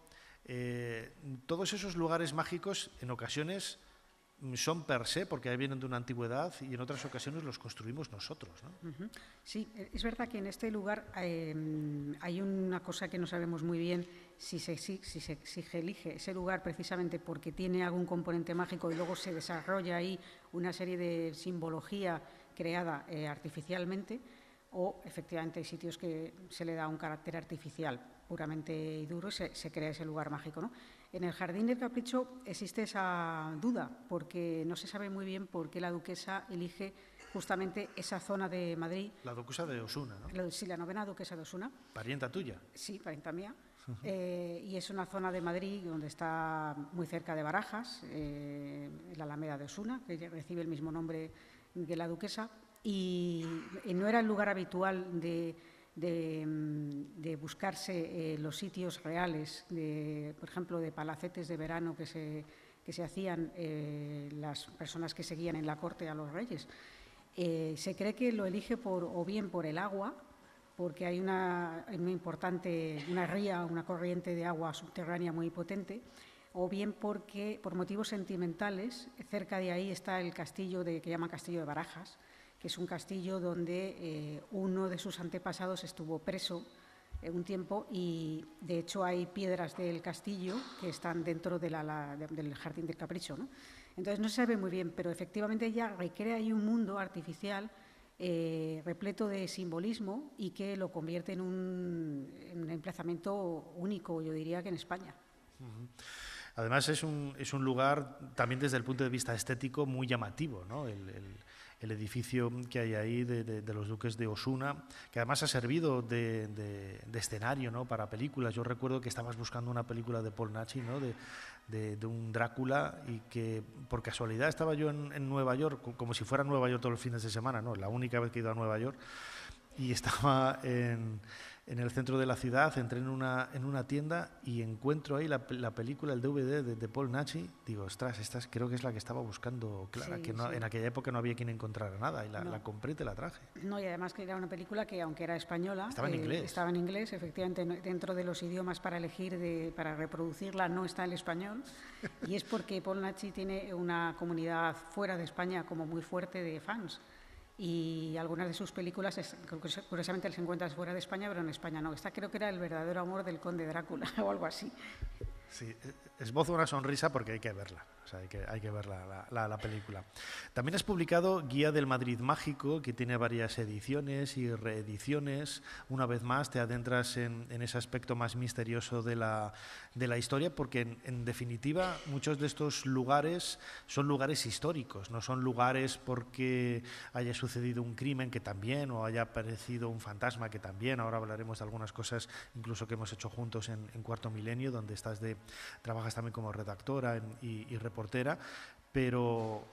Todos esos lugares mágicos en ocasiones son per se, porque ahí vienen de una antigüedad, y en otras ocasiones los construimos nosotros, ¿no? Sí, es verdad que en este lugar hay una cosa que no sabemos muy bien, si se elige ese lugar precisamente porque tiene algún componente mágico y luego se desarrolla ahí una serie de simbología creada artificialmente, o efectivamente hay sitios que se le da un carácter artificial puramente y duro y se crea ese lugar mágico, ¿no? En el Jardín del Capricho existe esa duda, porque no se sabe muy bien por qué la duquesa elige justamente esa zona de Madrid. La duquesa de Osuna, ¿no? Sí, la novena duquesa de Osuna. ¿Parienta tuya? Sí, parienta mía. Y es una zona de Madrid donde está muy cerca de Barajas, la Alameda de Osuna, que recibe el mismo nombre que la duquesa, y no era el lugar habitual de buscarse los sitios reales, por ejemplo, de palacetes de verano que se hacían las personas que seguían en la corte a los reyes. Se cree que lo elige o bien por el agua, porque hay una ría, una corriente de agua subterránea muy potente, o bien porque, por motivos sentimentales, cerca de ahí está el castillo que llaman Castillo de Barajas, que es un castillo donde uno de sus antepasados estuvo preso un tiempo, y de hecho hay piedras del castillo que están dentro del Jardín del Capricho, ¿no? Entonces no se sabe muy bien, pero efectivamente ella recrea ahí un mundo artificial repleto de simbolismo y que lo convierte en un emplazamiento único, yo diría que en España. Además es un lugar también desde el punto de vista estético muy llamativo, ¿no? El edificio que hay ahí de los duques de Osuna, que además ha servido de escenario, ¿no?, para películas. Yo recuerdo que estabas buscando una película de Paul Naschy, ¿no?, de un Drácula, y que por casualidad estaba yo en Nueva York, como si fuera Nueva York todos los fines de semana, ¿no?, la única vez que he ido a Nueva York, y estaba en el centro de la ciudad, entré en una tienda y encuentro ahí la película, el DVD de Paul Naschy. Digo, ostras, esta creo que es la que estaba buscando Clara, sí, que no, sí. En aquella época no había quien encontrara nada, y la compré y te la traje. No, y además que era una película que, aunque era española, estaba en inglés, efectivamente, dentro de los idiomas para elegir, para reproducirla, no está el español, y es porque Paul Naschy tiene una comunidad fuera de España como muy fuerte de fans. Y algunas de sus películas, curiosamente, las encuentras fuera de España, pero en España no. Esta creo que era El verdadero amor del conde Drácula o algo así. Sí, esbozo una sonrisa porque hay que verla, o sea, hay que ver la película. También has publicado Guía del Madrid Mágico, que tiene varias ediciones y reediciones. Una vez más te adentras en ese aspecto más misterioso de la historia, porque en definitiva muchos de estos lugares son lugares históricos, no son lugares porque haya sucedido un crimen, que también, o haya aparecido un fantasma, que también. Ahora hablaremos de algunas cosas incluso que hemos hecho juntos en Cuarto Milenio, donde trabajas también como redactora y reportera, pero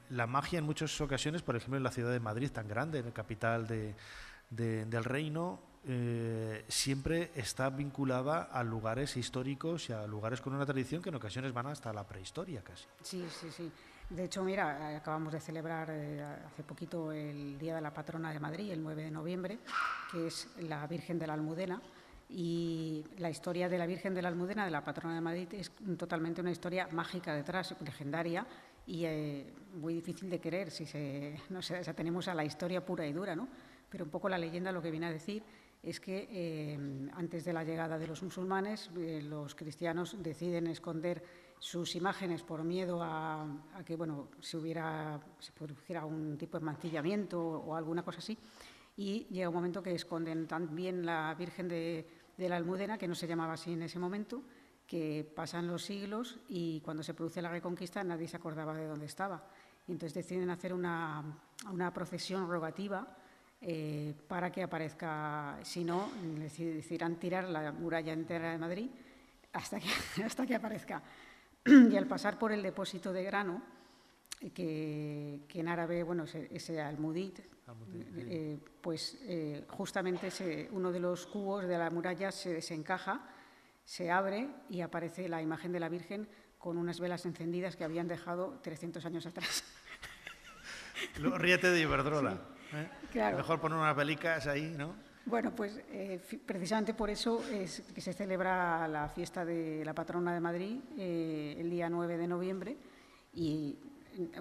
la magia en muchas ocasiones, por ejemplo en la ciudad de Madrid, tan grande, en la capital del reino, siempre está vinculada a lugares históricos y a lugares con una tradición que en ocasiones van hasta la prehistoria casi. Sí, sí, sí. De hecho, mira, acabamos de celebrar hace poquito el Día de la Patrona de Madrid, el 9 de noviembre, que es la Virgen de la Almudena. Y la historia de la Virgen de la Almudena, de la patrona de Madrid, es totalmente una historia mágica detrás, legendaria, y muy difícil de creer si nos atenemos a la historia pura y dura, ¿no? Pero un poco la leyenda lo que viene a decir es que antes de la llegada de los musulmanes, los cristianos deciden esconder sus imágenes por miedo a que se produjera un tipo de mancillamiento o alguna cosa así. Y llega un momento que esconden también la Virgen de la Almudena, que no se llamaba así en ese momento, que pasan los siglos y cuando se produce la Reconquista nadie se acordaba de dónde estaba. Y entonces deciden hacer una procesión rogativa para que aparezca. Si no, decidirán tirar la muralla entera de Madrid hasta que aparezca. y al pasar por el depósito de grano, que en árabe, bueno, es almudid, pues justamente uno de los cubos de la muralla se desencaja, se abre y aparece la imagen de la Virgen con unas velas encendidas que habían dejado 300 años atrás. Ríete de Iberdrola. Sí, ¿eh? claro. Mejor poner unas velicas ahí, ¿no? Bueno, pues precisamente por eso es que se celebra la fiesta de la patrona de Madrid el día 9 de noviembre, y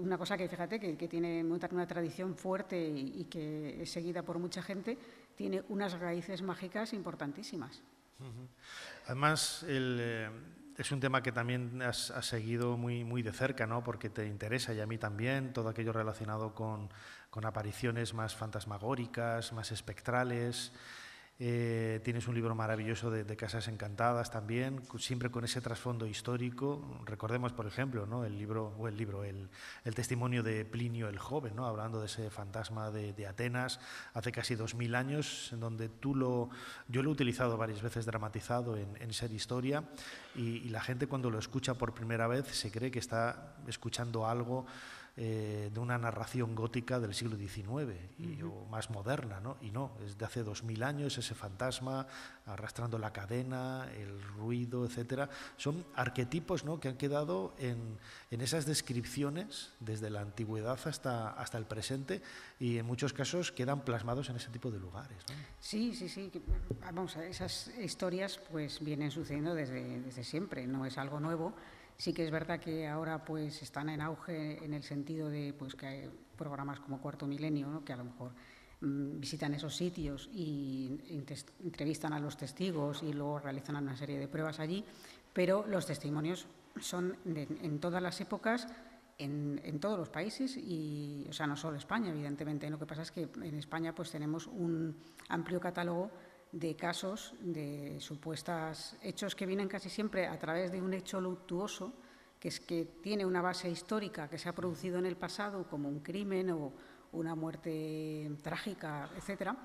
una cosa que, fíjate, que tiene una tradición fuerte y que es seguida por mucha gente, tiene unas raíces mágicas importantísimas. Además, es un tema que también has seguido muy de cerca, ¿no? Porque te interesa, y a mí también, todo aquello relacionado con apariciones más fantasmagóricas, más espectrales. Tienes un libro maravilloso de Casas Encantadas también, siempre con ese trasfondo histórico. Recordemos, por ejemplo, ¿no? el testimonio de Plinio el Joven, ¿no? Hablando de ese fantasma de Atenas hace casi 2000 años, en donde yo lo he utilizado varias veces dramatizado en Ser Historia, y la gente cuando lo escucha por primera vez se cree que está escuchando algo de una narración gótica del siglo XIX o más moderna, ¿no? Y no, es de hace 2000 años, ese fantasma arrastrando la cadena, el ruido, etcétera. Son arquetipos, ¿no?, que han quedado en esas descripciones desde la antigüedad hasta el presente, y en muchos casos quedan plasmados en ese tipo de lugares, ¿no? Sí. Vamos, esas historias pues vienen sucediendo desde siempre, no es algo nuevo. Sí que es verdad que ahora pues están en auge en el sentido de pues que hay programas como Cuarto Milenio, ¿no?, que a lo mejor visitan esos sitios y entrevistan a los testigos y luego realizan una serie de pruebas allí, pero los testimonios son en todas las épocas, en todos los países, y, o sea, no solo España, evidentemente. Lo que pasa es que en España pues tenemos un amplio catálogo de casos de supuestos hechos que vienen casi siempre a través de un hecho luctuoso, que es que tiene una base histórica que se ha producido en el pasado, como un crimen o una muerte trágica, etcétera,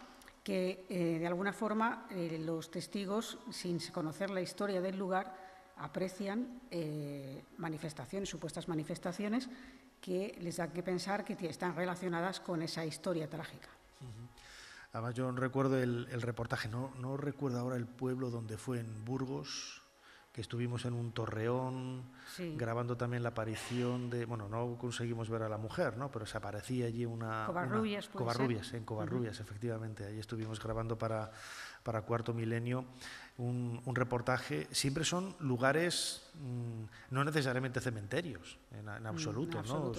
que de alguna forma los testigos, sin conocer la historia del lugar, aprecian manifestaciones, supuestas manifestaciones, que les da que pensar que están relacionadas con esa historia trágica. Además, yo recuerdo el reportaje, no recuerdo ahora el pueblo donde fue, en Burgos, que estuvimos en un torreón, sí, grabando también la aparición de... Bueno, no conseguimos ver a la mujer, ¿no?, pero se aparecía allí Covarrubias, en Covarrubias, efectivamente. Ahí estuvimos grabando para Cuarto Milenio un reportaje. Siempre son lugares, no necesariamente cementerios, en absoluto, ¿no?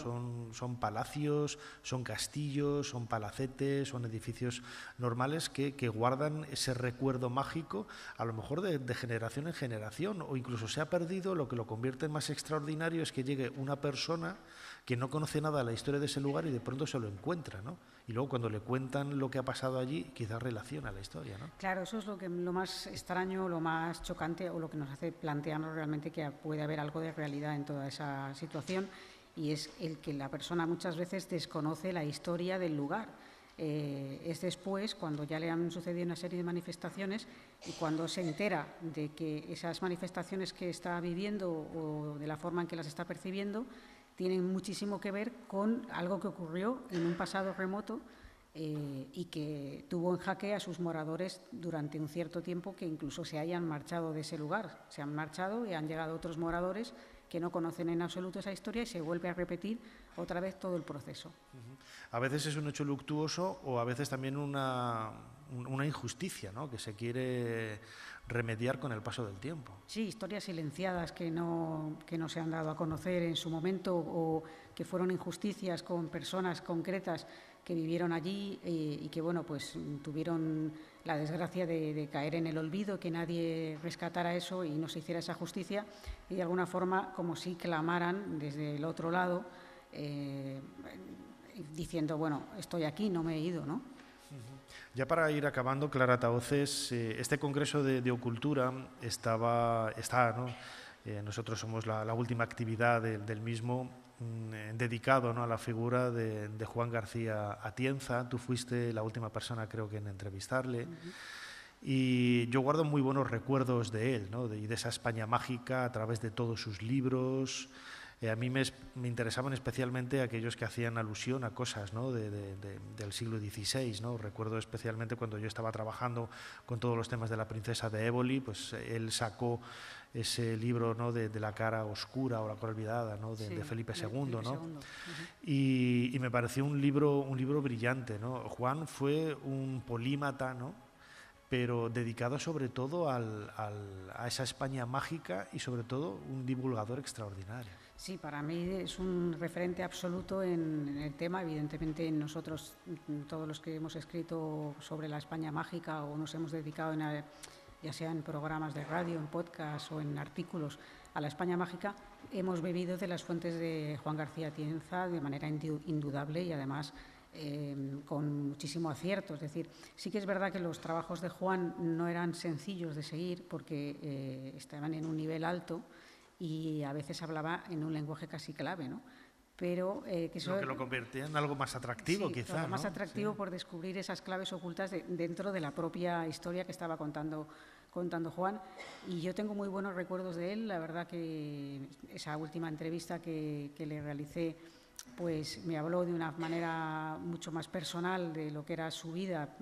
Son palacios, son castillos, son palacetes, son edificios normales que guardan ese recuerdo mágico, a lo mejor de generación en generación, o incluso se ha perdido. Lo que lo convierte en más extraordinario es que llegue una persona que no conoce nada de la historia de ese lugar y de pronto se lo encuentra, ¿no? Y luego cuando le cuentan lo que ha pasado allí, quizás relaciona la historia, ¿no? Claro, eso es lo más extraño, lo más chocante, o lo que nos hace plantearnos realmente que puede haber algo de realidad en toda esa situación, y es el que la persona muchas veces desconoce la historia del lugar. Es después, cuando ya le han sucedido una serie de manifestaciones, y cuando se entera de que esas manifestaciones que está viviendo o de la forma en que las está percibiendo tienen muchísimo que ver con algo que ocurrió en un pasado remoto y que tuvo en jaque a sus moradores durante un cierto tiempo, que incluso se hayan marchado de ese lugar. Se han marchado y han llegado otros moradores que no conocen en absoluto esa historia, y se vuelve a repetir otra vez todo el proceso. A veces es un hecho luctuoso, o a veces también una injusticia, ¿no?, que se quiere remediar con el paso del tiempo. Sí, historias silenciadas que no se han dado a conocer en su momento, o que fueron injusticias con personas concretas que vivieron allí y que, bueno, pues tuvieron la desgracia de caer en el olvido, que nadie rescatara eso y no se hiciera esa justicia, y de alguna forma como si clamaran desde el otro lado diciendo, bueno, estoy aquí, no me he ido, ¿no? Ya para ir acabando, Clara Tahoces, este Congreso de Ocultura está, ¿no? Nosotros somos la última actividad del mismo, dedicado, ¿no?, a la figura de Juan García Atienza. Tú fuiste la última persona, creo que, en entrevistarle. Y yo guardo muy buenos recuerdos de él, ¿no? de esa España mágica a través de todos sus libros. A mí me interesaban especialmente aquellos que hacían alusión a cosas, ¿no? del siglo XVI, ¿no? Recuerdo especialmente cuando yo estaba trabajando con todos los temas de la princesa de Éboli, pues él sacó ese libro, ¿no? de la cara oscura o la cara olvidada, ¿no? de Felipe II, ¿no? Y me pareció un libro brillante, ¿no? Juan fue un polímata, ¿no? pero dedicado sobre todo a esa España mágica y sobre todo un divulgador extraordinario. Sí, para mí es un referente absoluto en el tema. Evidentemente nosotros, todos los que hemos escrito sobre la España mágica o nos hemos dedicado, ya sea en programas de radio, en podcast o en artículos, a la España mágica, hemos bebido de las fuentes de Juan García Atienza de manera indudable y además con muchísimo acierto. Es decir, sí que es verdad que los trabajos de Juan no eran sencillos de seguir porque estaban en un nivel alto y a veces hablaba en un lenguaje casi clave, ¿no? Pero lo que lo convertía en algo más atractivo, sí, quizá, más ¿no? atractivo por descubrir esas claves ocultas dentro de la propia historia que estaba contando Juan. Y yo tengo muy buenos recuerdos de él. La verdad que esa última entrevista que le realicé, pues me habló de una manera mucho más personal de lo que era su vida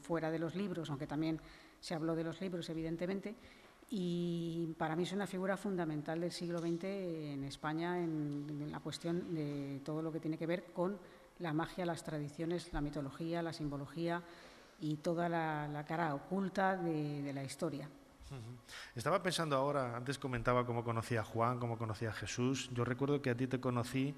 fuera de los libros, aunque también se habló de los libros, evidentemente. Y para mí es una figura fundamental del siglo XX en España en la cuestión de todo lo que tiene que ver con la magia, las tradiciones, la mitología, la simbología y toda la cara oculta de la historia. Estaba pensando ahora, antes comentaba cómo conocía a Juan, cómo conocía a Jesús. Yo recuerdo que a ti te conocí,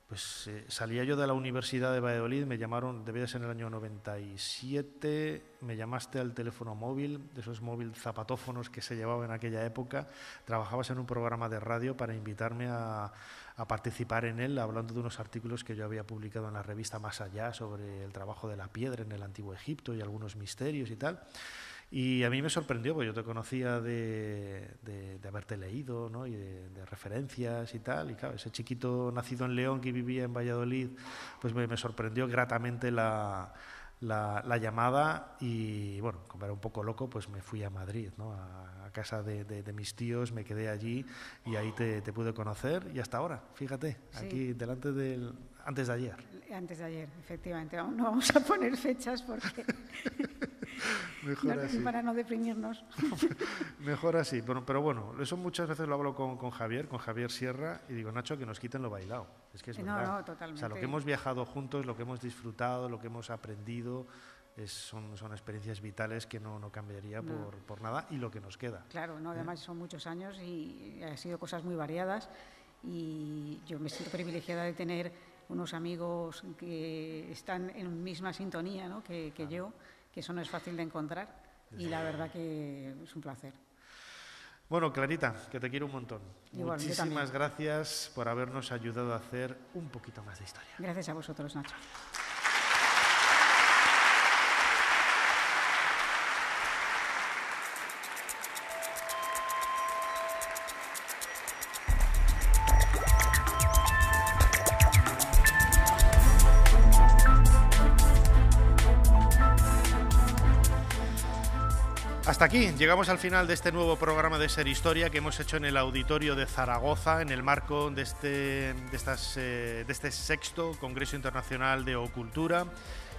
pues salía yo de la Universidad de Valladolid, me llamaron, debía ser en el año 97, me llamaste al teléfono móvil, de esos móviles zapatófonos que se llevaban en aquella época. Trabajabas en un programa de radio para invitarme a participar en él, hablando de unos artículos que yo había publicado en la revista Más Allá sobre el trabajo de la piedra en el Antiguo Egipto y algunos misterios y tal. Y a mí me sorprendió, porque yo te conocía de haberte leído, ¿no? Y de referencias y tal. Y claro, ese chiquito nacido en León que vivía en Valladolid, pues me sorprendió gratamente la llamada. Y bueno, como era un poco loco, pues me fui a Madrid, ¿no? A casa de mis tíos, me quedé allí y ahí te pude conocer. Y hasta ahora, fíjate, sí, aquí delante del... Antes de ayer. Antes de ayer, efectivamente. Aún no vamos a poner fechas porque... Mejor así. Para no deprimirnos. Mejor así. Pero bueno, eso muchas veces lo hablo con Javier Sierra, y digo, Nacho, que nos quiten lo bailado. Es que es verdad. No, totalmente. O sea, lo que hemos viajado juntos, lo que hemos disfrutado, lo que hemos aprendido, son experiencias vitales que no cambiaría por nada, y lo que nos queda. Claro, no, además son muchos años y han sido cosas muy variadas, y yo me siento privilegiada de tener unos amigos que están en misma sintonía, ¿no? que yo, que eso no es fácil de encontrar, y la verdad que es un placer. Bueno, Clarita, que te quiero un montón. Igual, muchísimas gracias por habernos ayudado a hacer un poquito más de historia. Gracias a vosotros, Nacho. Hasta aquí llegamos al final de este nuevo programa de Ser Historia que hemos hecho en el Auditorio de Zaragoza, en el marco de este sexto Congreso Internacional de Ocultura,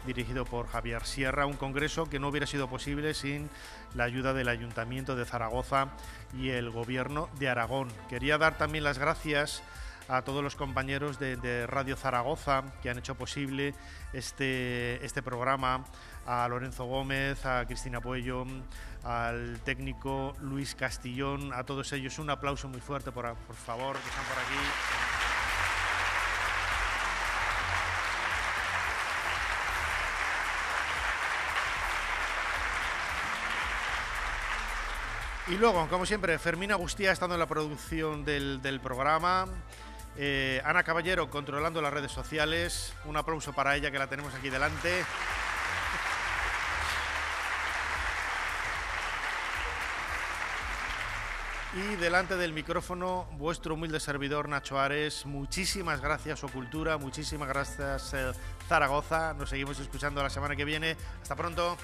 dirigido por Javier Sierra, un congreso que no hubiera sido posible sin la ayuda del Ayuntamiento de Zaragoza y el Gobierno de Aragón. Quería dar también las gracias a todos los compañeros de Radio Zaragoza que han hecho posible este programa, a Lorenzo Gómez, a Cristina Puello, al técnico Luis Castillón, a todos ellos un aplauso muy fuerte, por favor, que están por aquí. Y luego, como siempre, Fermín Agustía estando en la producción del programa, Ana Caballero controlando las redes sociales, un aplauso para ella que la tenemos aquí delante. Y delante del micrófono, vuestro humilde servidor Nacho Ares. Muchísimas gracias, Ocultura, muchísimas gracias, Zaragoza. Nos seguimos escuchando la semana que viene. Hasta pronto.